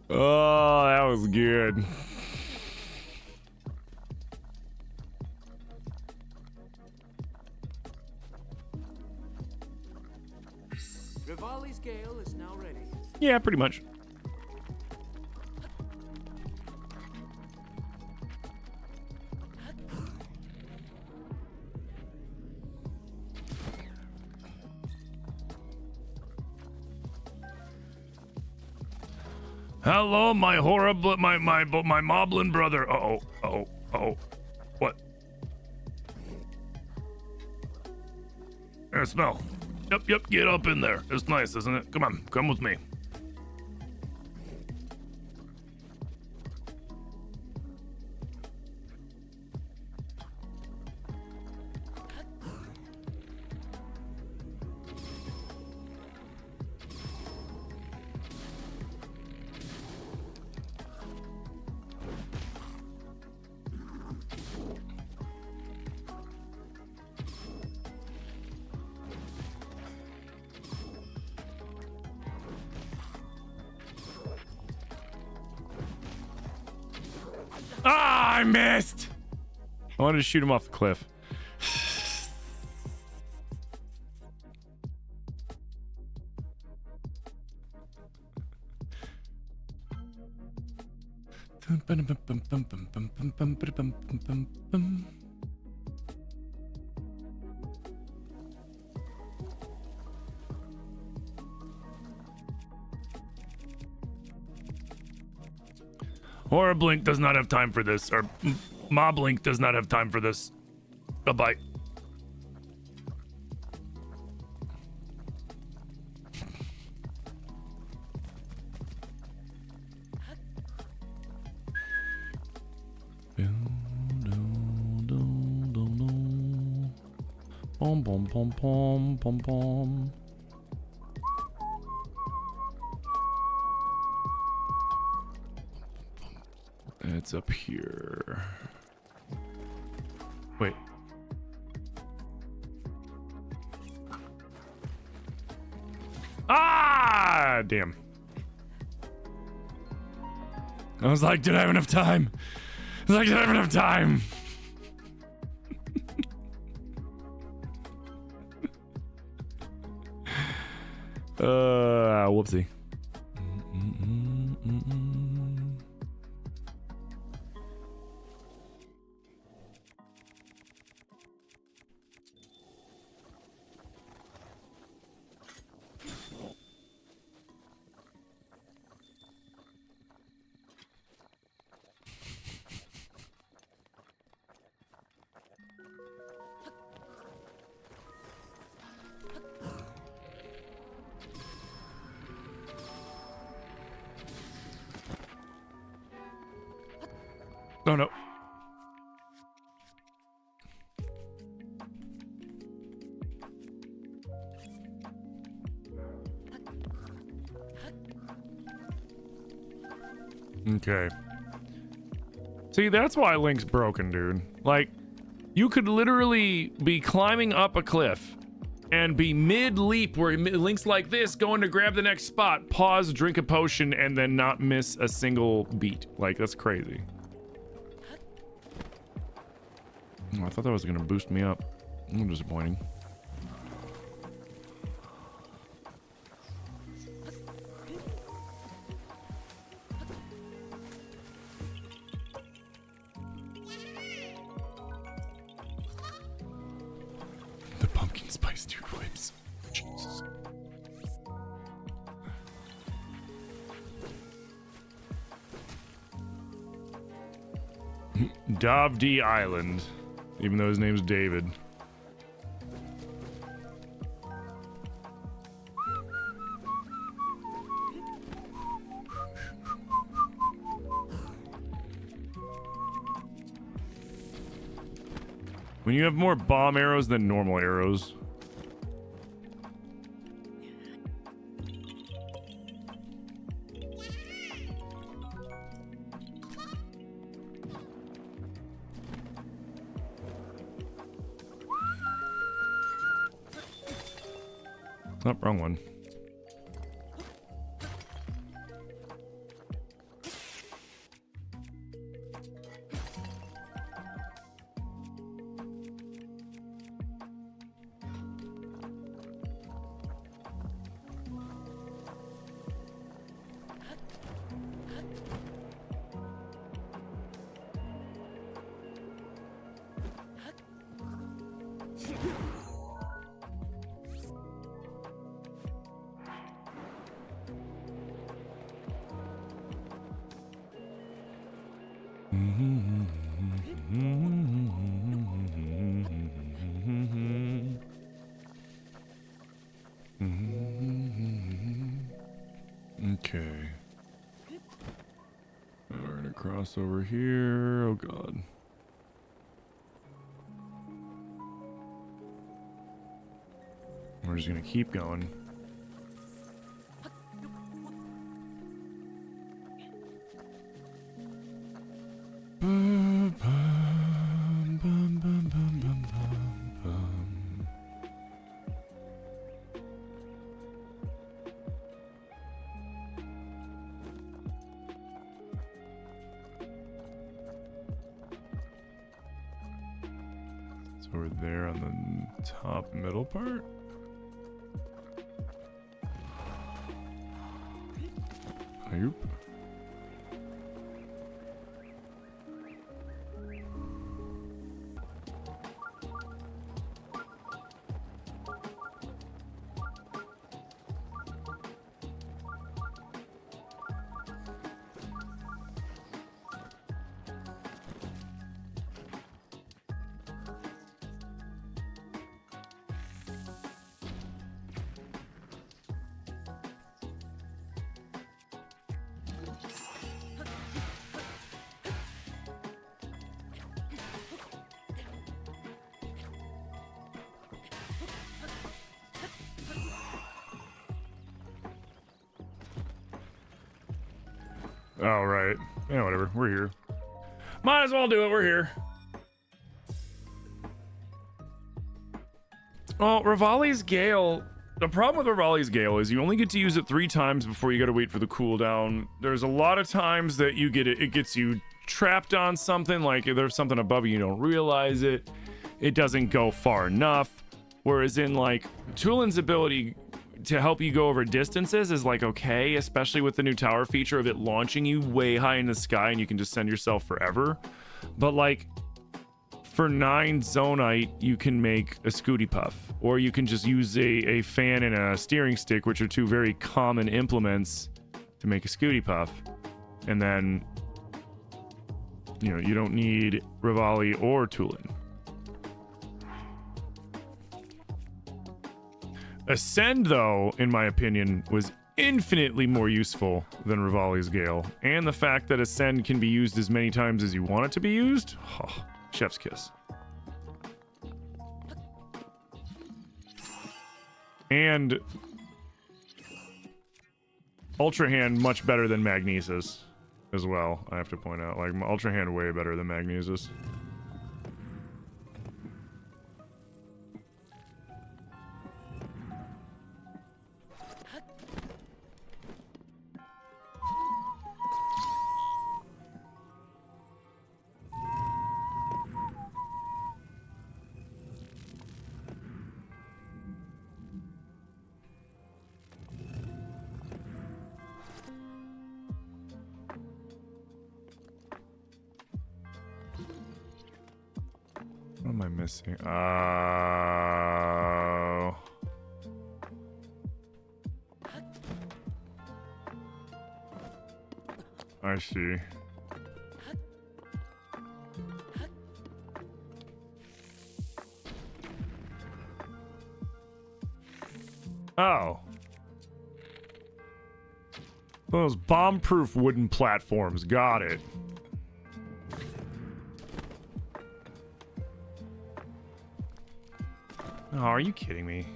Oh, that was good. Rivali's Gale is now ready. Yeah, pretty much. Hello, my horrible, my moblin brother. Oh. What? There, smell. Yep, get up in there. It's nice, isn't it? Come on, come with me. Ah, I missed. I wanted to shoot him off the cliff. Or Blink does not have time for this, or Ma Blink does not have time for this. Bye-bye. Bom bom bom bom bom bom. It's up here. Wait. Ah, damn. I was like, did I have enough time? I was like, did I have enough time? Whoopsie. Oh no. Okay. See, that's why Link's broken, dude. Like, you could literally be climbing up a cliff and be mid-leap where Link's like this, going to grab the next spot, pause, drink a potion, and then not miss a single beat. Like, that's crazy. Oh, I thought that was gonna boost me up. Disappointing. The pumpkin spice dude wipes. Jesus. Davdi Island. Even though his name's David. When you have more bomb arrows than normal arrows. Oh, wrong one. Okay. We're gonna cross over here. Oh god. We're just gonna keep going. over there on the top middle part. Oop. Oh, right. Yeah, whatever. We're here. Might as well do it. We're here. Well, Rivali's Gale. The problem with Rivali's Gale is you only get to use it 3 times before you got to wait for the cooldown. There's a lot of times that you get it gets you trapped on something, like if there's something above you don't realize it. It doesn't go far enough. Whereas in like Tulin's ability to help you go over distances is like okay, especially with the new tower feature of it launching you way high in the sky and you can just send yourself forever. But like for 9 Zonite, you can make a Scooty Puff, or you can just use a fan and a steering stick, which are 2 very common implements, to make a Scooty Puff. And then, you know, you don't need Rivali or Tulin. Ascend, though, in my opinion, was infinitely more useful than Rivali's Gale. And the fact that Ascend can be used as many times as you want it to be used, oh, chef's kiss. And Ultra Hand much better than Magnesis as well, I have to point out. Like, Ultra Hand way better than Magnesis. What am I missing? Oh. I see. Oh. Those bomb-proof wooden platforms. Got it. Oh, are you kidding me?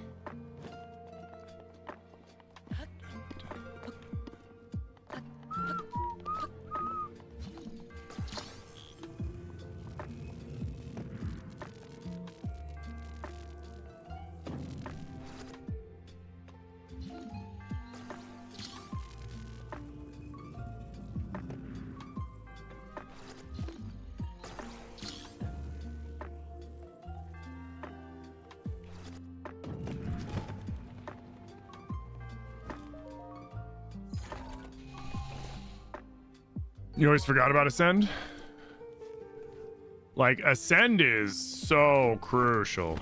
You always forgot about Ascend? Like, Ascend is so crucial.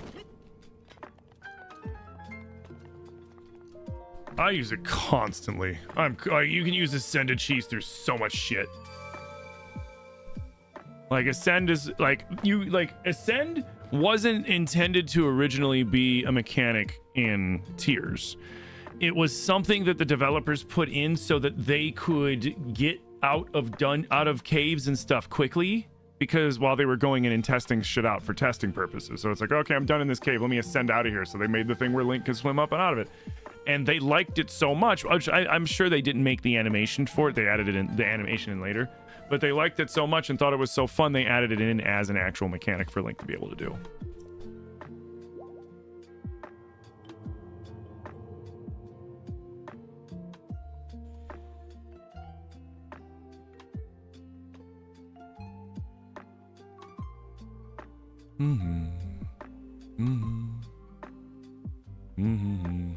I use it constantly. You can use Ascend to cheese through so much shit. Like, Ascend is, Ascend wasn't intended to originally be a mechanic in Tiers. It was something that the developers put in so that they could get out of caves and stuff quickly, because while they were going in and testing shit out for testing purposes. So it's like, okay, I'm done in this cave, let me ascend out of here. So they made the thing where Link can swim up and out of it, and they liked it so much, which I'm sure they didn't make the animation for it, they added it in the animation in later, but they liked it so much and thought it was so fun they added it in as an actual mechanic for Link to be able to do. Mm-hmm. Mm-hmm.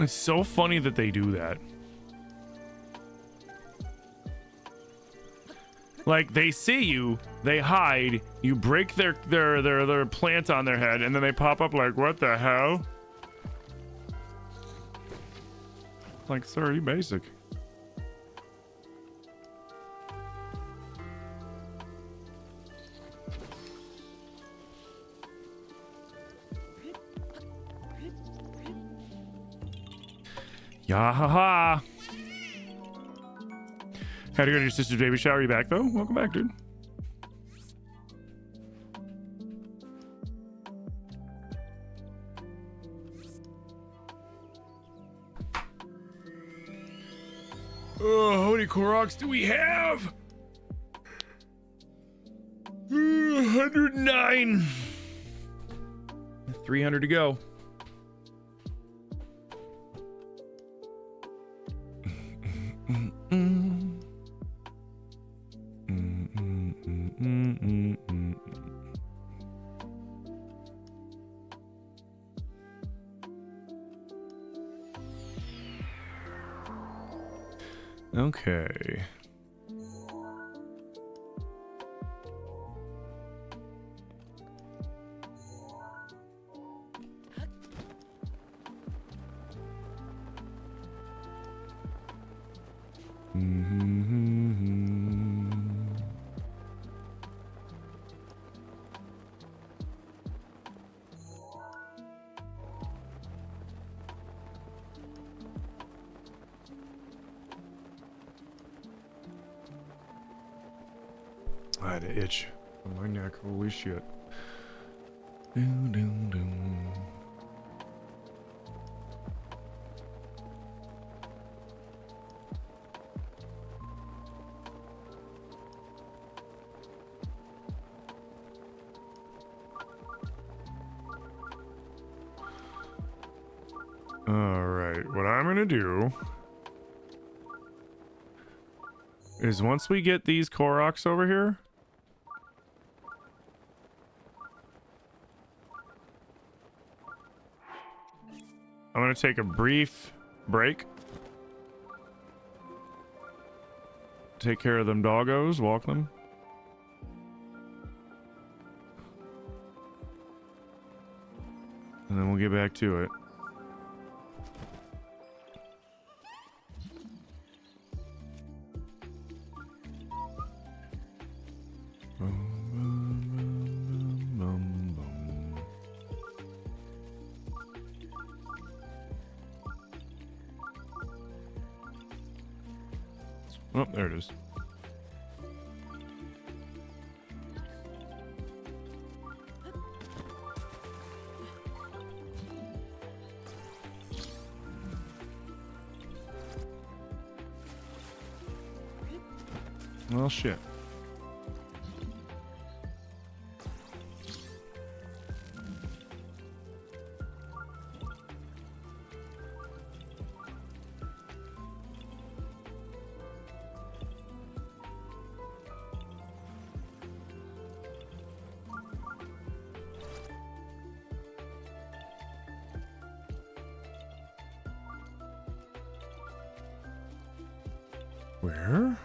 It's so funny that they do that. Like, they see you, they hide, you break their plant on their head, and then they pop up like, what the hell? Like, sir, you basic. Yeah, ha ha. Had to go to your sister's baby shower. You back though? Welcome back, dude. Oh, how many Koroks do we have? 109. 300 to go. Okay. I had an itch on my neck. Holy shit. Doo, doo, doo. All right, what I'm gonna do is once we get these Koroks over here, I'm gonna take a brief break. Take care of them doggos, walk them. And then we'll get back to it. Oh, there it is. Well, shit. Where?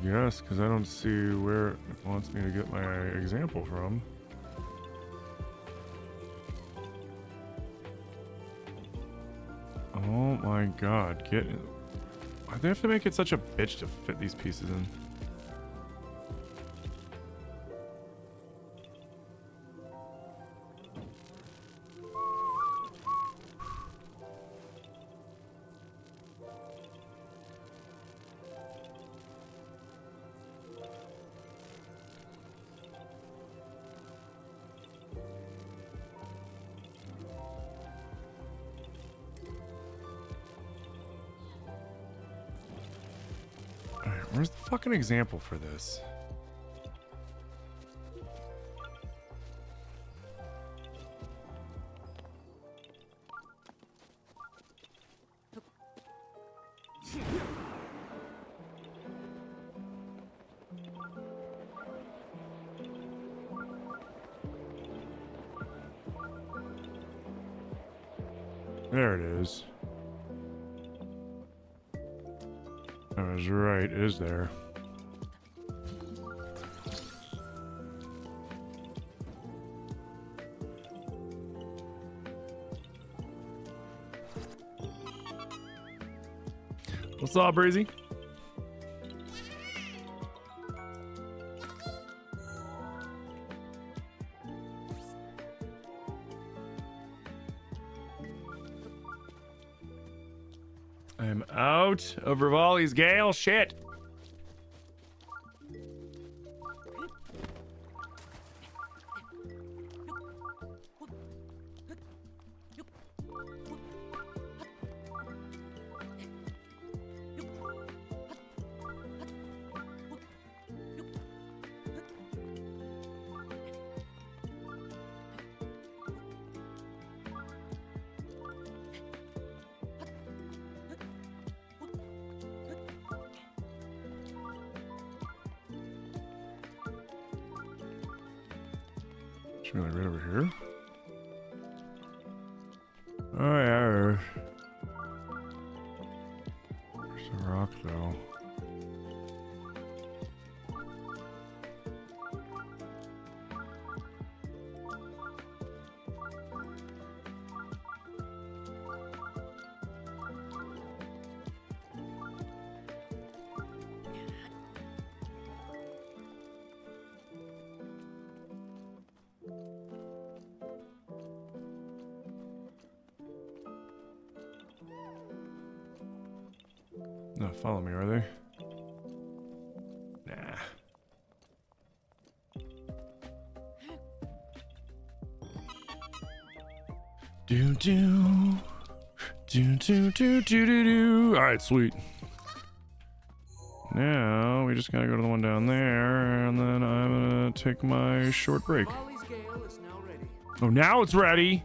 guess, because I don't see where it wants me to get my example from. Oh my god, get it. Why'd they have to make it such a bitch to fit these pieces in? Where's the fucking example for this? There it is. I was right, it is there. What's up, Breezy? I'm out of Rivali's Gale. Shit. Should be like right over here. Oh yeah. There's a rock though. No, follow me, are they? Nah. Do do do do do do do do. All right, sweet. Now we just gotta go to the one down there, and then I'm gonna take my short break. Rivali's Gale is now ready. Oh, now it's ready.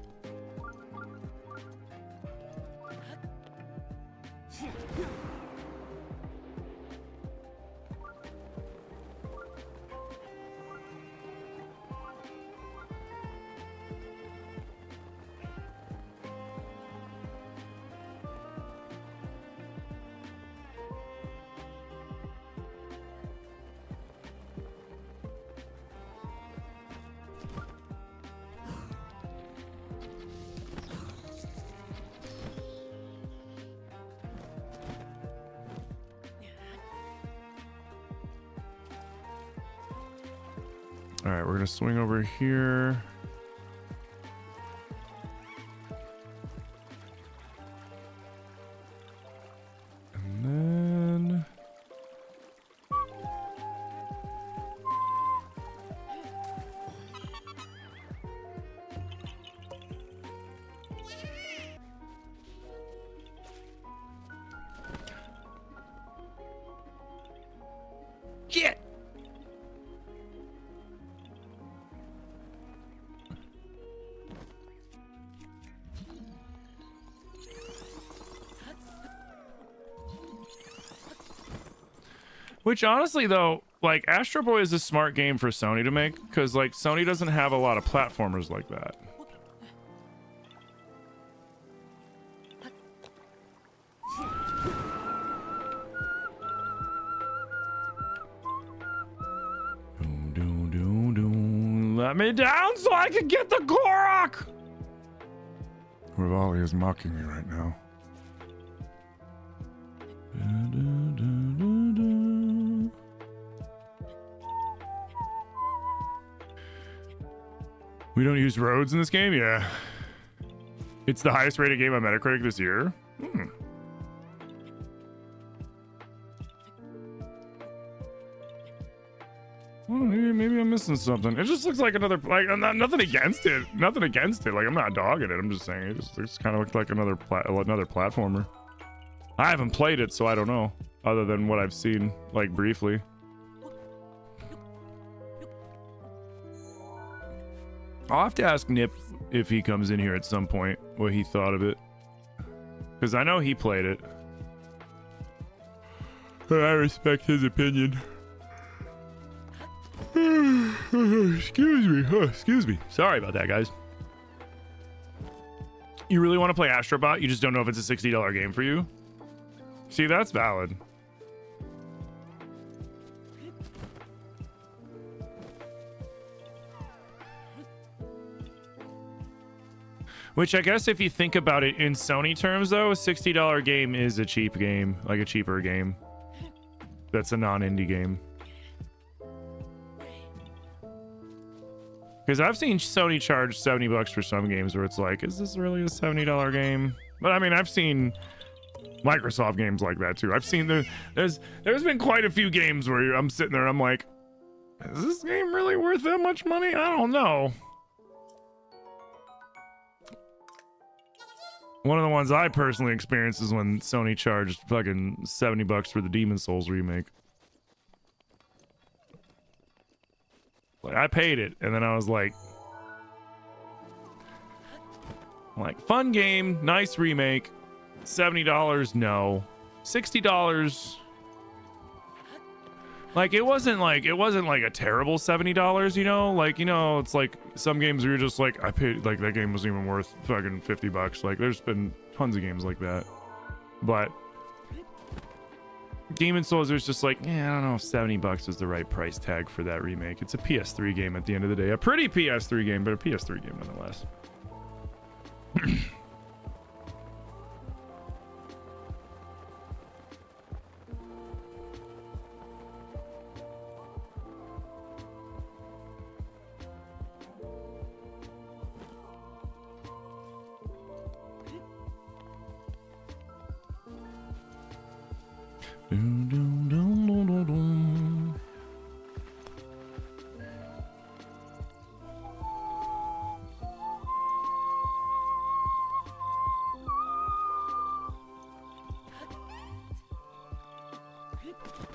All right, we're gonna swing over here. And then shit. Which honestly though, like Astro Boy is a smart game for Sony to make, because like Sony doesn't have a lot of platformers like that. Let me down so I can get the Korok! Rivali is mocking me right now. We don't use roads in this game? Yeah. It's the highest rated game on Metacritic this year. Well, maybe I'm missing something. It just looks like another, like, nothing against it. Nothing against it. Like, I'm not dogging it. I'm just saying it just kind of looks like another platformer. I haven't played it, so I don't know. Other than what I've seen, like, briefly. I'll have to ask Nip if he comes in here at some point what he thought of it. Because I know he played it. And I respect his opinion. Excuse me. Sorry about that, guys. You really want to play Astrobot? You just don't know if it's a $60 game for you? See, that's valid. Which I guess if you think about it in Sony terms, though, a $60 game is a cheap game, like a cheaper game. That's a non-indie game. Because I've seen Sony charge $70 for some games where it's like, is this really a $70 game? But I mean, I've seen Microsoft games like that too. I've seen there's been quite a few games where I'm sitting there and I'm like, is this game really worth that much money? I don't know. One of the ones I personally experienced is when Sony charged fucking $70 for the Demon Souls remake. Like, I paid it, and then I was like, fun game, nice remake, $70, no. $60, like, it wasn't like a terrible $70, you know? Like, you know, it's like some games where you're just like, I paid, like, that game wasn't even worth fucking $50. Like, there's been tons of games like that. But Demon Souls, there's just like, yeah, I don't know if $70 is the right price tag for that remake. It's a PS3 game at the end of the day. A pretty PS3 game, but a PS3 game nonetheless.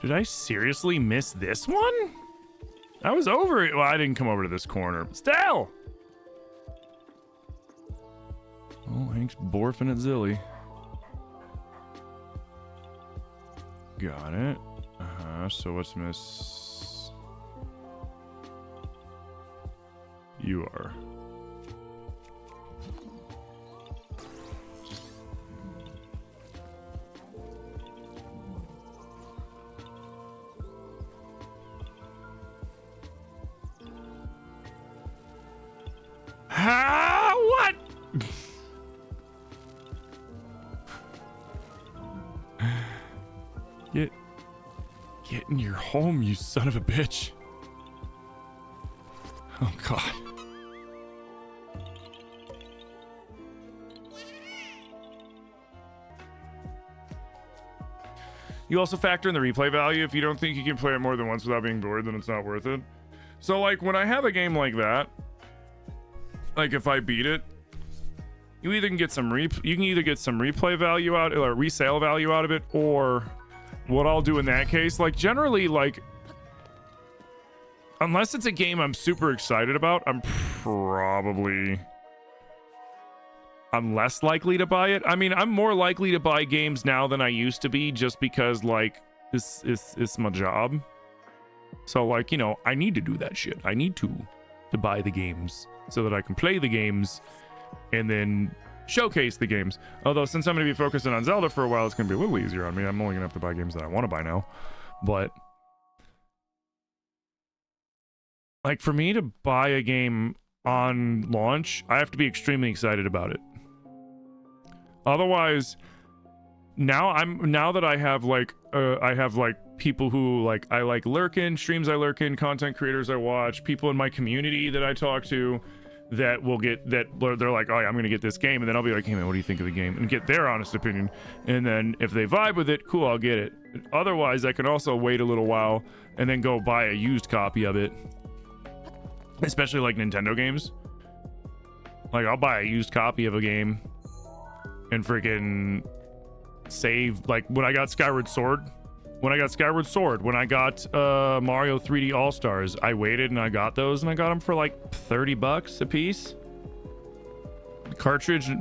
Did I seriously miss this one? I was over it. Well, I didn't come over to this corner. Still! Oh, Hank's borfing at Zilly. Got it. So what's miss? You are. What? Get in your home, you son of a bitch. Oh, God. You also factor in the replay value. If you don't think you can play it more than once without being bored, then it's not worth it. So, like, when I have a game like that, like, if I beat it, you either can get some replay value out, or resale value out of it, or what I'll do in that case, like, generally, like, unless it's a game I'm super excited about, I'm less likely to buy it. I mean, I'm more likely to buy games now than I used to be, just because, like, it's my job. So, like, you know, I need to do that shit. I need to buy the games so that I can play the games and then showcase the games. Although, since I'm going to be focusing on Zelda for a while, it's going to be a little easier on me. I'm only going to have to buy games that I want to buy now. But Like for me to buy a game on launch, I have to be extremely excited about it. Otherwise, now that I have like people who like I like lurk in, streams I lurk in, content creators I watch, people in my community that I talk to that will get that they're like, oh yeah, I'm gonna get this game, and then I'll be like, hey man, what do you think of the game, and get their honest opinion, and then if they vibe with it, cool, I'll get it. Otherwise, I can also wait a little while and then go buy a used copy of it, especially like Nintendo games. Like I'll buy a used copy of a game and freaking save, like when I got Skyward Sword, when I got Mario 3D All-Stars, I waited and I got those, and I got them for like $30 a piece. The cartridge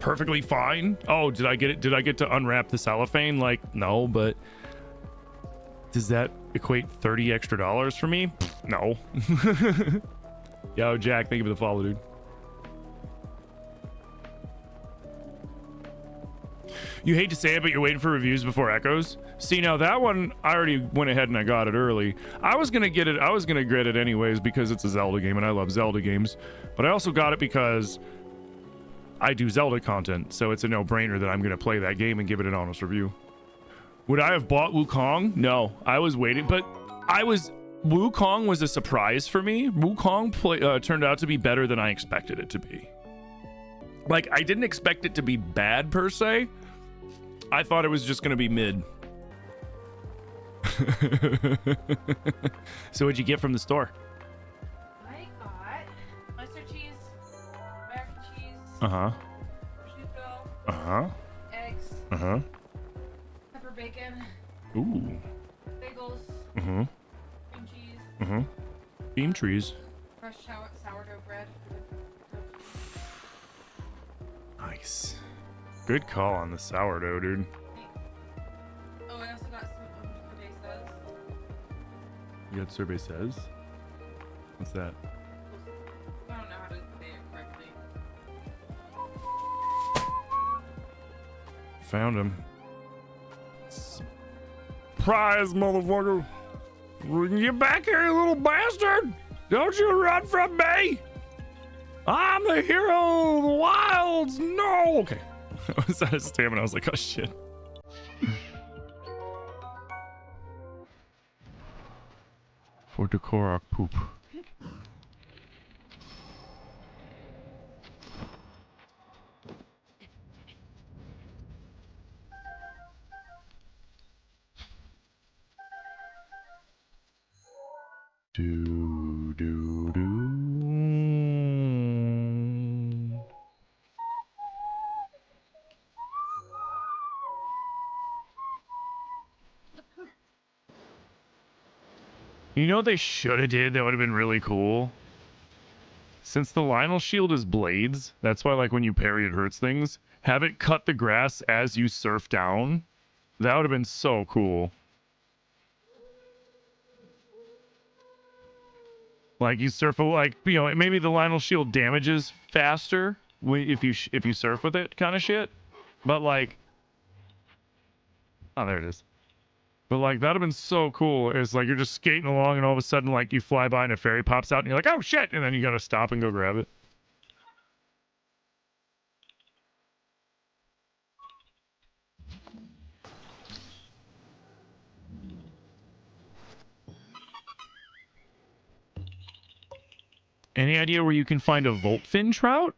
perfectly fine. Oh, did I get to unwrap the cellophane? Like, no, but does that equate $30 extra for me? No. Yo, Jack, thank you for the follow, dude. You hate to say it, but you're waiting for reviews before Echoes. See, now that one, I already went ahead and I got it early. I was gonna get it anyways because it's a Zelda game and I love Zelda games. But I also got it because I do Zelda content, so it's a no-brainer that I'm gonna play that game and give it an honest review. Would I have bought Wukong? No, I was waiting, but Wukong was a surprise for me. Wukong turned out to be better than I expected it to be. Like, I didn't expect it to be bad per se. I thought it was just gonna be mid. So what'd you get from the store? I got mustard cheese, American cheese, prosciutto, eggs, pepper bacon, Ooh. bagels, cream cheese, Bean trees. fresh sourdough bread. Nice. Good call on the sourdough, dude. Oh, I also got some cervezas. You got Sorbet Says? What's that? I don't know how to say it correctly. Found him. Surprise, motherfucker! Get back here, you little bastard! Don't you run from me! I'm the hero of the wilds! No! Okay. I was out of stamina. I was like, oh shit. For the Korok poop. Do do do. You know what they should have did that would have been really cool? Since the Lionel shield is blades, that's why like when you parry it hurts things, have it cut the grass as you surf down. That would have been so cool. Like you surf, like, you know, maybe the Lionel shield damages faster if you surf with it, kind of shit. But like, oh, there it is. But like that'd have been so cool. It's like you're just skating along and all of a sudden like you fly by and a fairy pops out and you're like, oh shit, and then you gotta stop and go grab it. Any idea where you can find a Voltfin trout?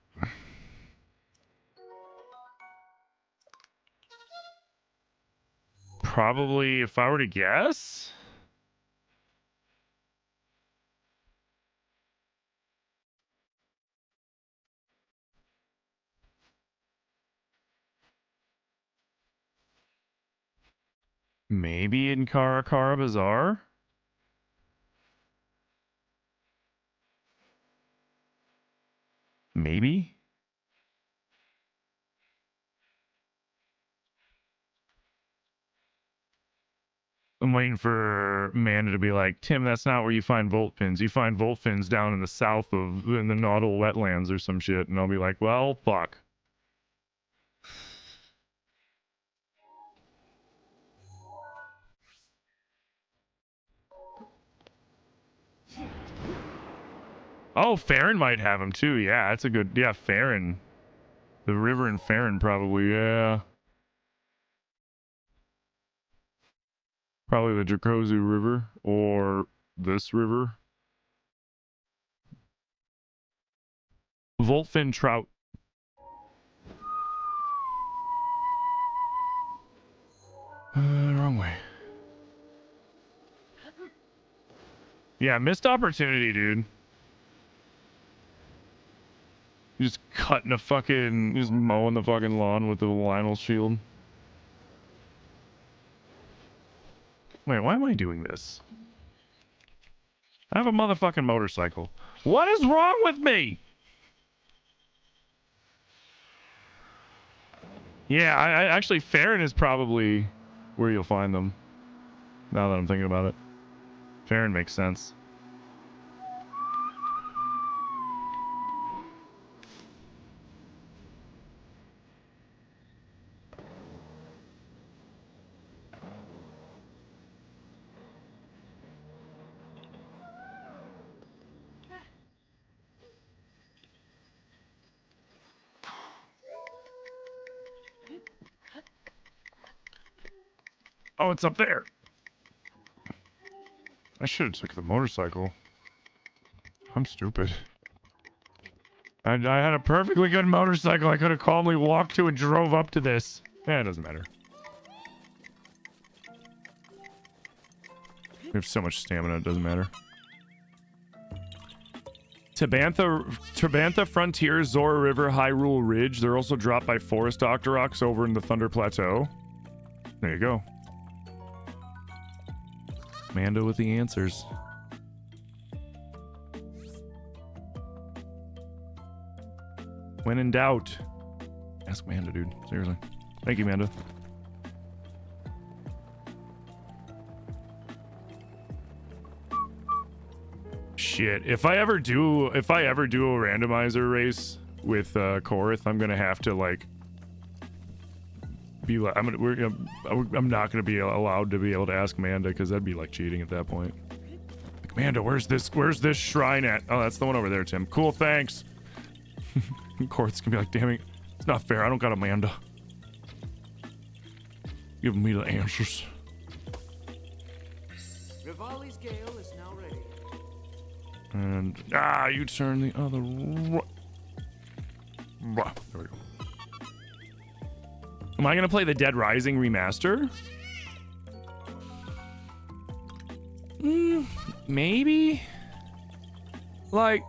Probably, if I were to guess, maybe in Karakara Bazaar? Maybe? I'm waiting for Amanda to be like, Tim, that's not where you find Voltfins. You find Voltfins down in the south of, in the Nautical wetlands or some shit. And I'll be like, well, fuck. Oh, Farron might have him too. Yeah, that's a good. Yeah, Farron. The river in Farron probably. Yeah. Probably the Dracozu River or this river. Voltfin trout. Wrong way. Yeah, missed opportunity, dude. You just cutting a fucking, just mowing the fucking lawn with the Lionel shield. Wait, why am I doing this? I have a motherfucking motorcycle. What is wrong with me? Yeah, I actually, Farron is probably where you'll find them. Now that I'm thinking about it. Farron makes sense. Oh, it's up there. I should have took the motorcycle. I'm stupid. I had a perfectly good motorcycle. I could have calmly walked to and drove up to this. Yeah, it doesn't matter. We have so much stamina, it doesn't matter. Tabantha Frontier, Zora River, Hyrule Ridge. They're also dropped by Forest Octoroks over in the Thunder Plateau. There you go. Mando with the answers. When in doubt, ask Mando, dude. Seriously. Thank you, Mando. Shit. If I ever do a randomizer race with Korith, I'm gonna have to like be like I'm not gonna be allowed to be able to ask Manda because that'd be like cheating at that point. Like, Manda, where's this shrine at? Oh, that's the one over there, Tim. Cool, thanks. Korith's gonna be like, damn it, it's not fair. I don't got Amanda. Give me the answers. Rivali's Gale is now ready. And you turn the other. There we go. Am I gonna play the Dead Rising remaster? Maybe. Like,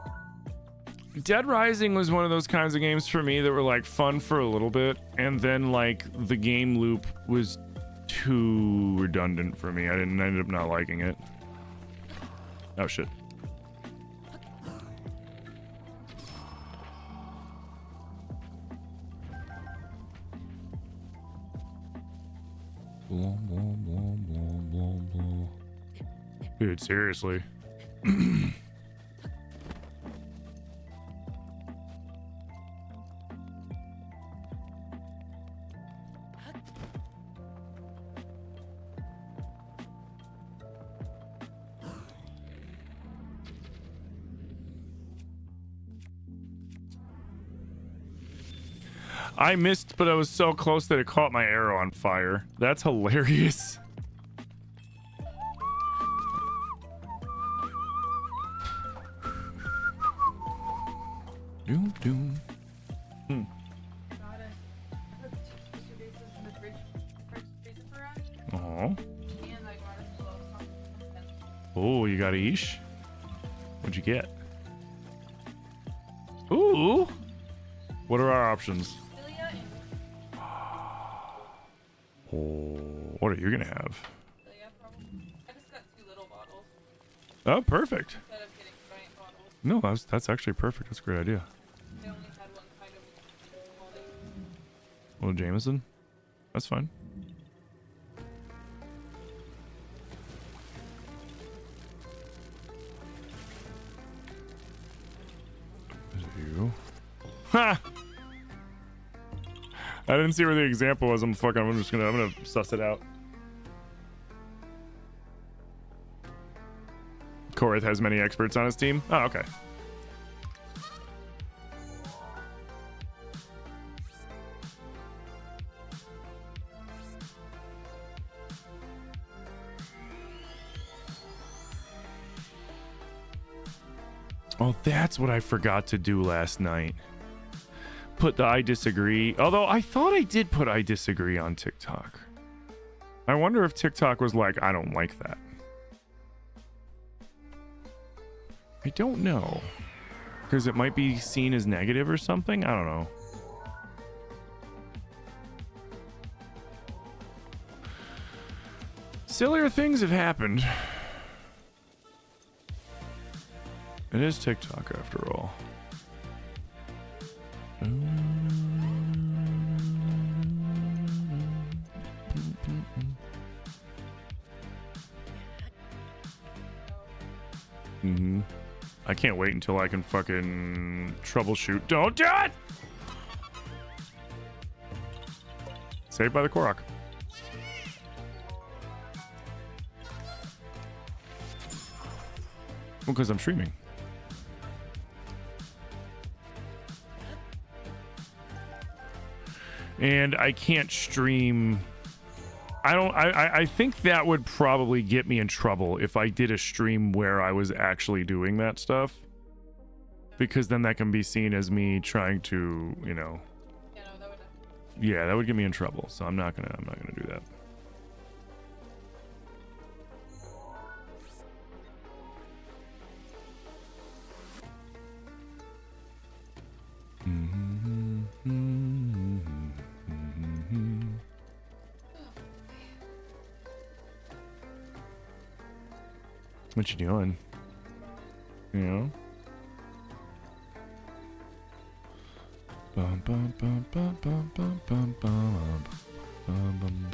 Dead Rising was one of those kinds of games for me that were like fun for a little bit, and then like the game loop was too redundant for me. I ended up not liking it. Oh shit. Dude, seriously. I missed, but I was so close that it caught my arrow on fire. That's hilarious. Doom, doom. Oh. Oh, you got Ish? What'd you get? Ooh. What are our options? Oh, what are you gonna have? I just got 2 little bottles. Oh, perfect. Instead of getting giant bottles. No, that's actually perfect. That's a great idea. I only had one kind of quality. Well, Jameson, that's fine. You. Ha! I didn't see where the example was. I'm gonna suss it out. Korith has many experts on his team. Oh, okay. Oh, that's what I forgot to do last night. Put the I disagree. Although I thought I did put I disagree on TikTok. I wonder if TikTok was like, I don't like that. I don't know. Because it might be seen as negative or something. I don't know. Sillier things have happened. It is TikTok after all. Mm-hmm. I can't wait until I can fucking troubleshoot. Don't do it! Saved by the Korok. Well, because I'm streaming. And I can't stream. I think that would probably get me in trouble if I did a stream where I was actually doing that stuff. Because then that can be seen as me trying to, you know. Yeah, no, that would. Yeah, that would get me in trouble. So I'm not gonna do that. What you doing? You know? Bum, bum, bum, bum, bum, bum, bum, bum, bum, bum,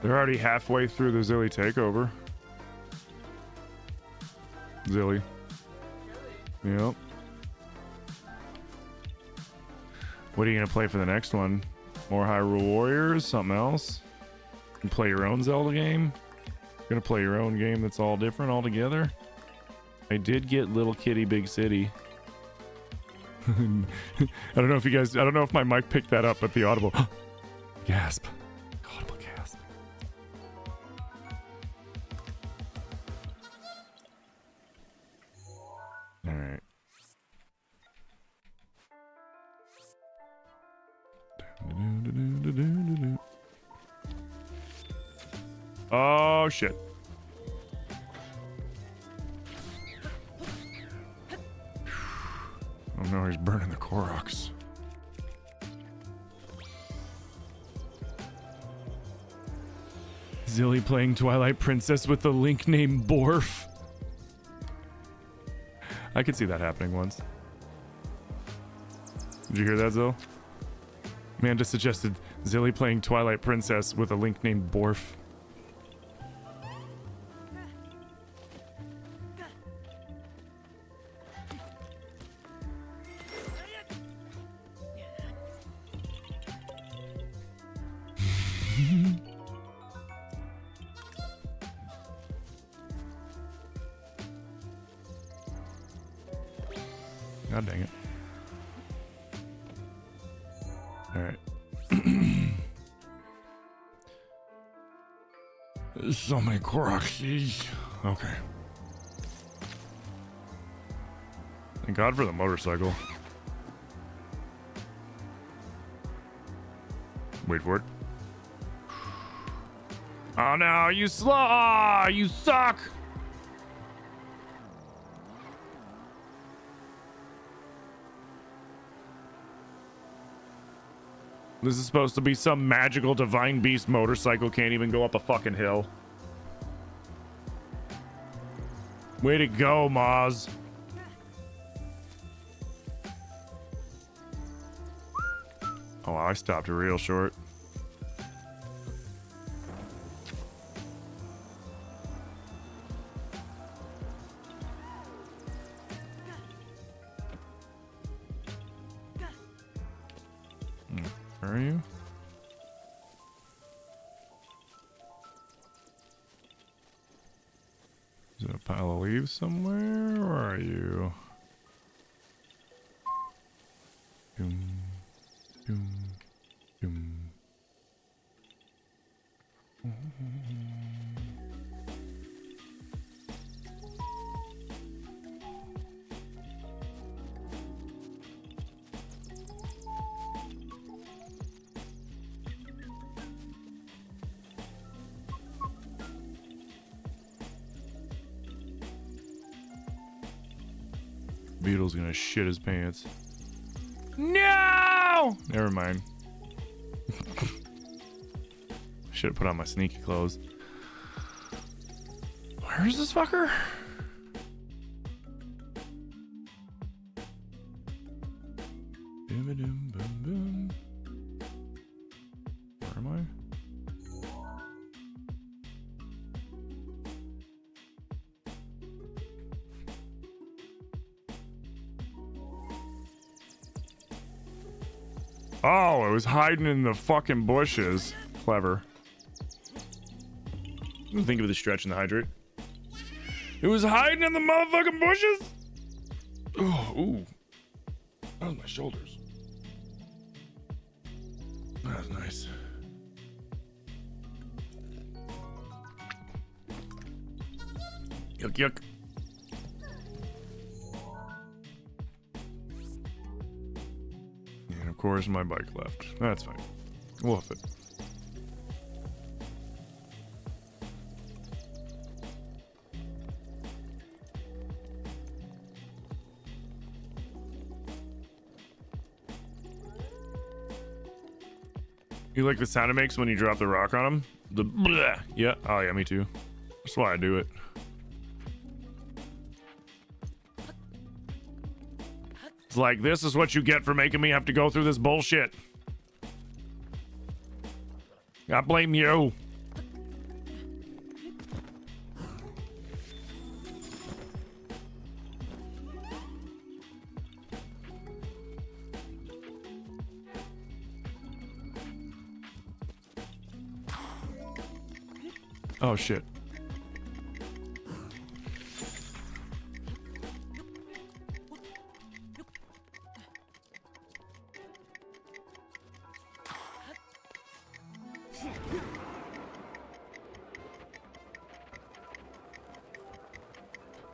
They're already halfway through the Zilly takeover. Zilly. Yep. What are you gonna play for the next one? More Hyrule Warriors? Something else? You can play your own Zelda game? You're gonna play your own game that's all different altogether? I did get Little Kitty Big City. I don't know if you guys... I don't know if my mic picked that up, but the audible... gasp. Audible gasp. Alright. Oh, shit. Oh no, he's burning the Koroks. Zilly playing Twilight Princess with the Link named Borf. I could see that happening once. Did you hear that, Zill? Amanda suggested Zilly playing Twilight Princess with a Link named Borf. God dang it. Alright. There's so many Koroks. Okay. Thank God for the motorcycle. Wait for it. Oh no, you you suck! This is supposed to be some magical divine beast motorcycle, can't even go up a fucking hill. Way to go, Maz. Oh, I stopped real short. Where are you? Is it a pile of leaves somewhere? Where are you? Doom, doom, doom. Beetle's gonna shit his pants. No! Never mind. Should have put on my sneaky clothes. Where's this fucker? Bim-a-dum-bum-bum. Where am I? Oh, I was hiding in the fucking bushes. Clever. Think of the stretch and the hydrate. It was hiding in the motherfucking bushes. Oh, ooh. That was my shoulders. That's nice. Yuck, yuck. And of course, my bike left. That's fine. We'll have it. You like the sound it makes when you drop the rock on him? The bleh. Yeah. Oh yeah, me too. That's why I do it. It's like, this is what you get for making me have to go through this bullshit. I blame you. Oh shit.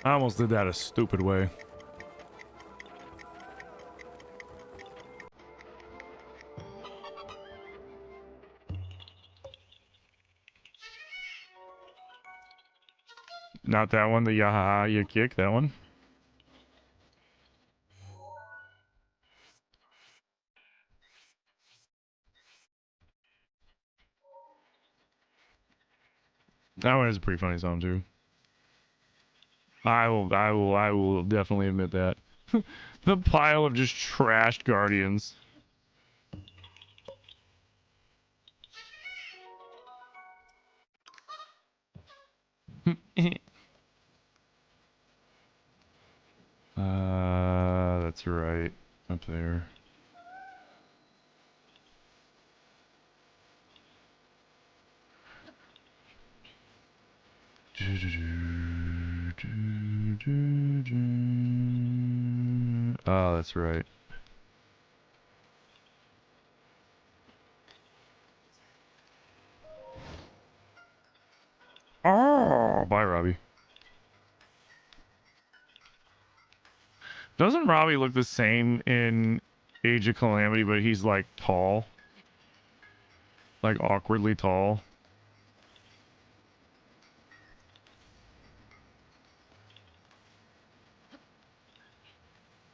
I almost did that a stupid way. Not that one, the yaha you kick, that one. That one is a pretty funny song too. I will definitely admit that. The pile of just trashed Guardians. That's right. Up there. Oh, that's right. Oh, bye, Robbie. Doesn't Robbie look the same in Age of Calamity, but he's like tall? Like awkwardly tall?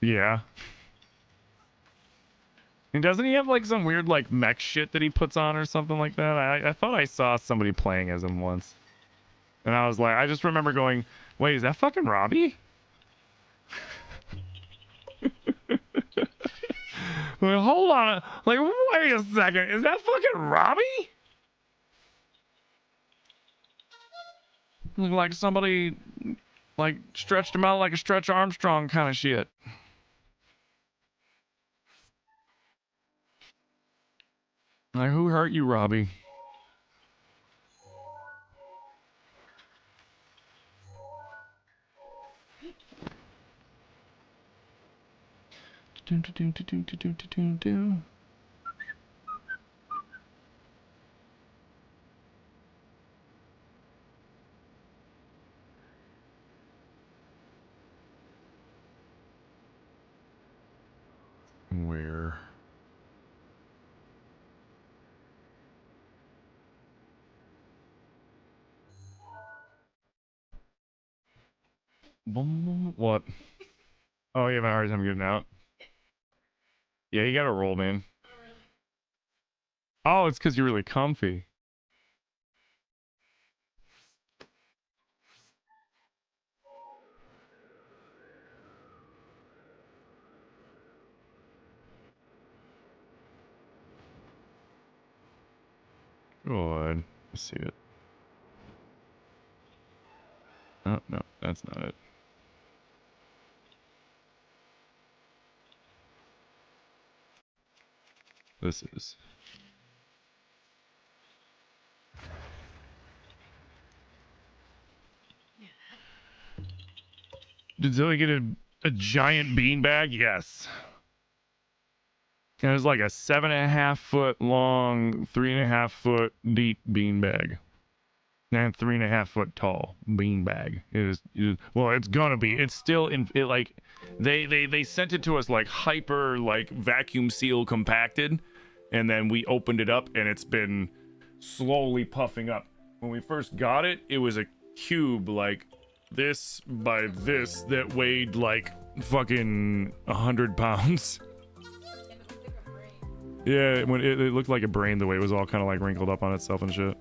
Yeah. And doesn't he have like some weird like mech shit that he puts on or something like that? I thought I saw somebody playing as him once. And I was like, I just remember going, wait, is that fucking Robbie? Wait, hold on. Like, wait a second. Is that fucking Robbie? Like somebody like stretched him out like a Stretch Armstrong kind of shit. Like, who hurt you, Robbie? What? Oh, you have a hard time getting out? Yeah, you gotta roll, man. Oh, it's because you're really comfy. Good. Let's see it. Oh, no, that's not it. This is. Did Zoe get a giant beanbag? Yes. It was like a 7.5 foot long, 3.5 foot deep beanbag. And 3.5 foot tall beanbag. Well, it's gonna be. It's still in it. Like they sent it to us like hyper like vacuum seal compacted, and then we opened it up and it's been slowly puffing up. When we first got it, it was a cube like this by this that weighed like fucking 100 pounds. Yeah, when it looked like a brain the way it was all kind of like wrinkled up on itself and shit.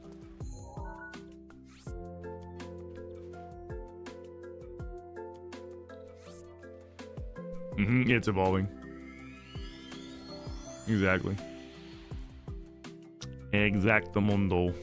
It's evolving. Exactly. Exactamundo.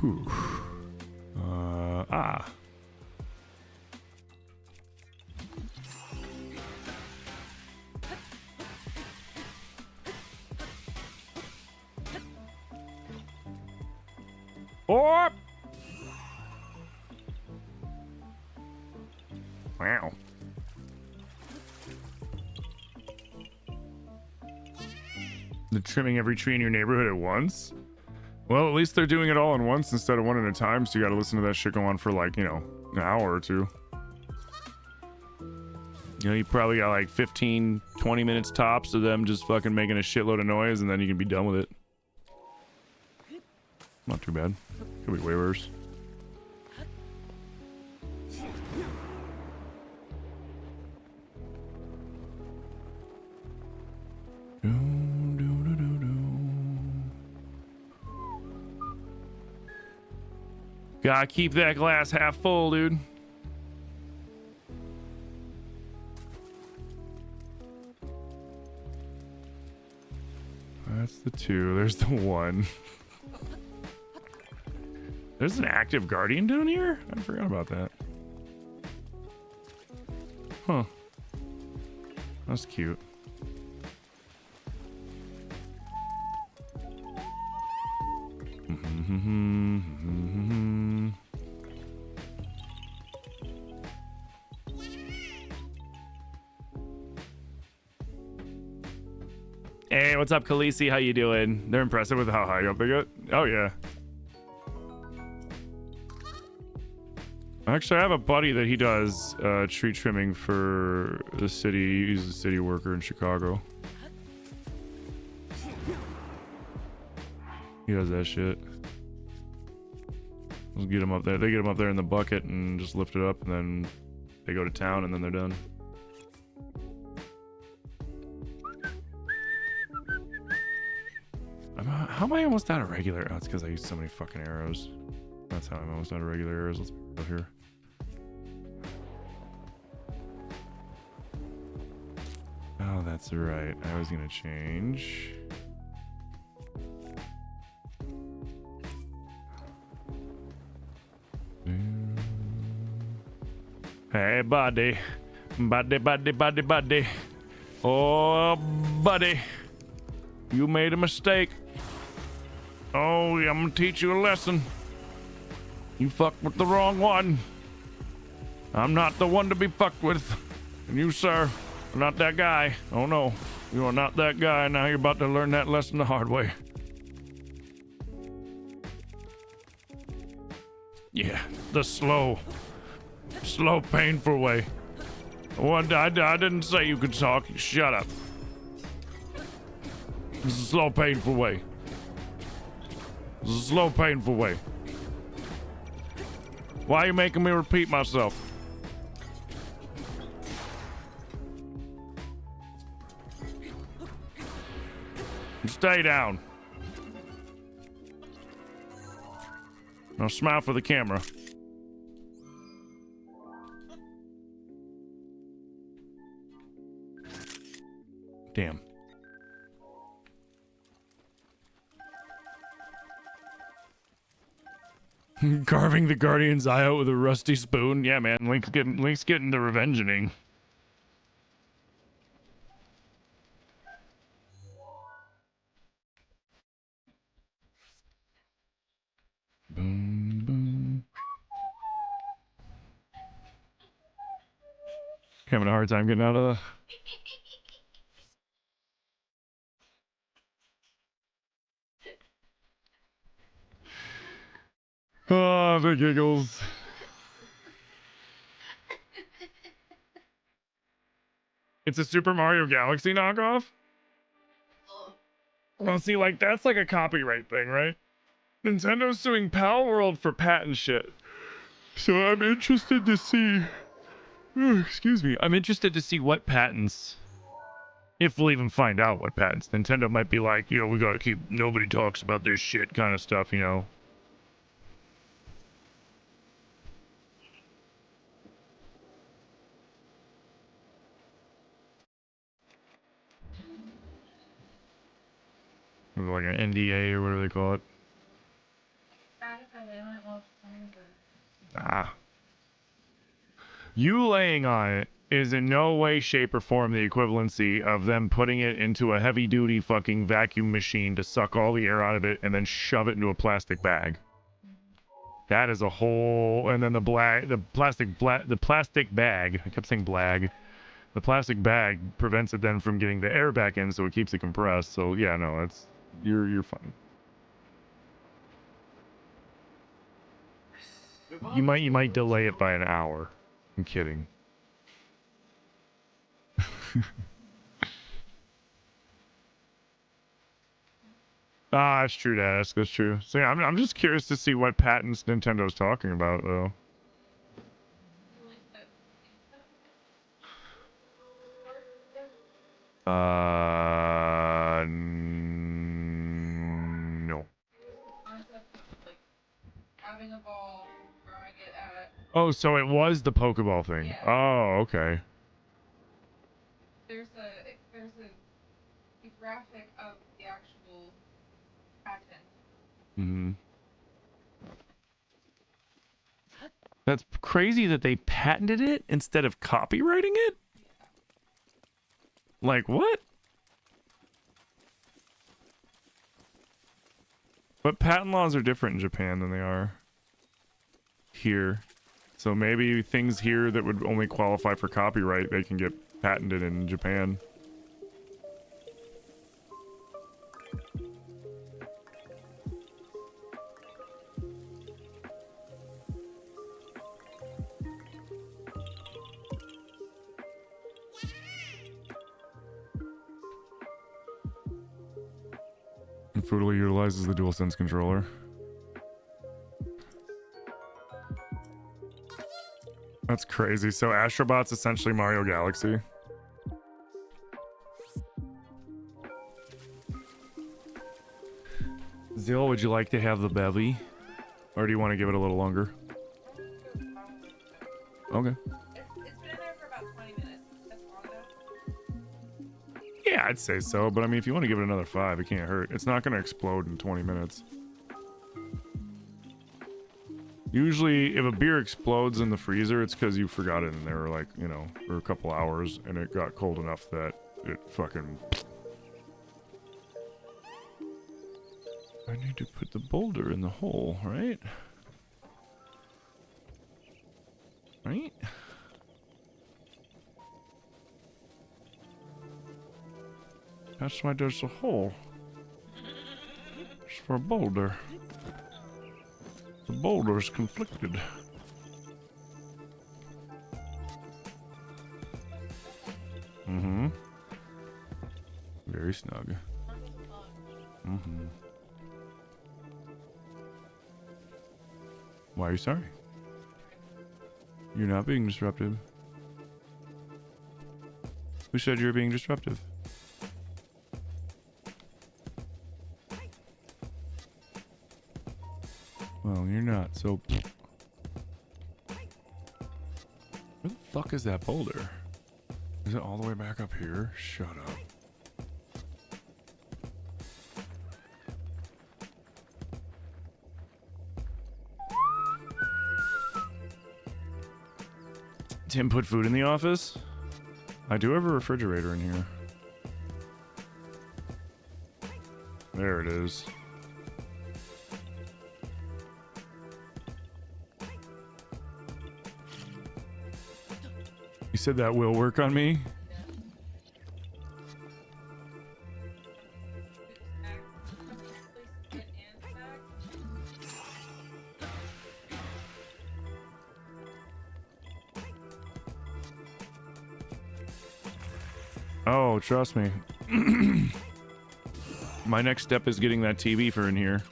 Whew. Or wow. They're trimming every tree in your neighborhood at once? Well, at least they're doing it all at once instead of one at a time, so you gotta listen to that shit go on for like, you know, an hour or two. You know, you probably got like 15, 20 minutes tops of them just fucking making a shitload of noise, and then you can be done with it. Not too bad. Could be way worse. Gotta keep that glass half full, dude. That's the 2. There's the 1. There's an active guardian down here? I forgot about that. Huh. That's cute. Hey, what's up, Khaleesi? How you doing? They're impressive with how high up they get. Oh yeah. Actually, I have a buddy that he does tree trimming for the city. He's a city worker in Chicago. He does that shit. Let's get him up there. They get him up there in the bucket and just lift it up, and then they go to town, and then they're done. How am I almost out of regular? Oh, it's because I used so many fucking arrows. That's how I'm almost out of regular errors. Let's go here. Oh, that's right. I was gonna change. Hey, buddy. Buddy. Oh, buddy. You made a mistake. Oh, I'm gonna teach you a lesson. You fucked with the wrong one. I'm not the one to be fucked with. And you, sir, are not that guy. Oh, no. You are not that guy. Now you're about to learn that lesson the hard way. Yeah, the slow, painful way. I didn't say you could talk. Shut up. This is a slow, painful way. This is a slow, painful way. Why are you making me repeat myself? Stay down. Now smile for the camera. Damn. Carving the Guardian's eye out with a rusty spoon. Yeah, man. Link's getting the revenging. Boom, boom. Having a hard time getting out of the... Oh, the giggles. It's a Super Mario Galaxy knockoff? Well, see, like, that's like a copyright thing, right? Nintendo's suing Pal World for patent shit. So I'm interested to see... excuse me. I'm interested to see what patents... If we'll even find out what patents. Nintendo might be like, you know, we gotta keep... Nobody talks about this shit kind of stuff, you know? Like an NDA or whatever they call it. Ah. You laying on it is in no way, shape, or form the equivalency of them putting it into a heavy-duty fucking vacuum machine to suck all the air out of it and then shove it into a plastic bag. That is a whole... And then the plastic bag... I kept saying blag. The plastic bag prevents it then from getting the air back in, so it keeps it compressed. So yeah, no, it's... You're fine. You might delay it by an hour. I'm kidding. Ah, that's true, Dask. That's true. So yeah, I'm just curious to see what patents Nintendo's talking about, though. No. Oh, so it was the Pokeball thing. Yeah. Oh, okay. There's a graphic of the actual patent. Mm-hmm. That's crazy that they patented it instead of copywriting it? Like, what? But patent laws are different in Japan than they are here. So maybe things here that would only qualify for copyright, they can get patented in Japan. And Foodly utilizes the DualSense controller. That's crazy. So Astrobot's essentially Mario Galaxy. Zill, would you like to have the bevy? Or do you want to give it a little longer? Okay. It's been in there for about 20 minutes. That's long enough. Yeah, I'd say so. But I mean, if you want to give it another 5, it can't hurt. It's not going to explode in 20 minutes. Usually, if a beer explodes in the freezer, it's because you forgot it in there, like, you know, for a couple hours, and it got cold enough that it fucking... I need to put the boulder in the hole, right? Right? That's why there's a hole. It's for a boulder. The boulder's conflicted. Mm-hmm. Very snug. Mm-hmm. Why are you sorry? You're not being disruptive. Who said you were being disruptive? Well, you're not, so... Where the fuck is that boulder? Is it all the way back up here? Shut up. Tim put food in the office? I do have a refrigerator in here. There it is. You said that will work on me? Oh, trust me. My next step is getting that TV for in here.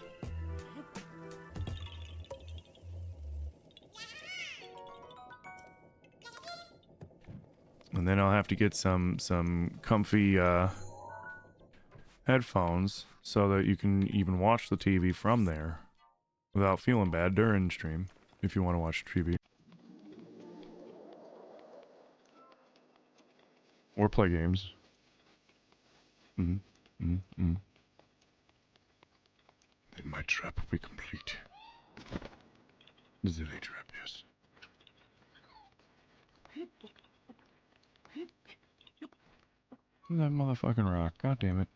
And then I'll have to get some comfy headphones so that you can even watch the TV from there without feeling bad during stream if you want to watch TV. Or play games. Then my trap will be complete. The Zilly trap, yes. That motherfucking rock. God damn it.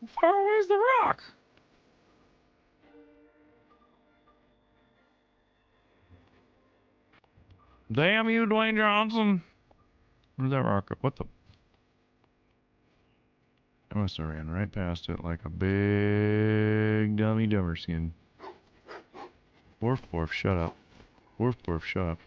How far away is the rock? Damn you, Dwayne Johnson. Where's that rock go? What the? I must have ran right past it like a big dummy dumber skin. Worf, shut up. Worf, shut up.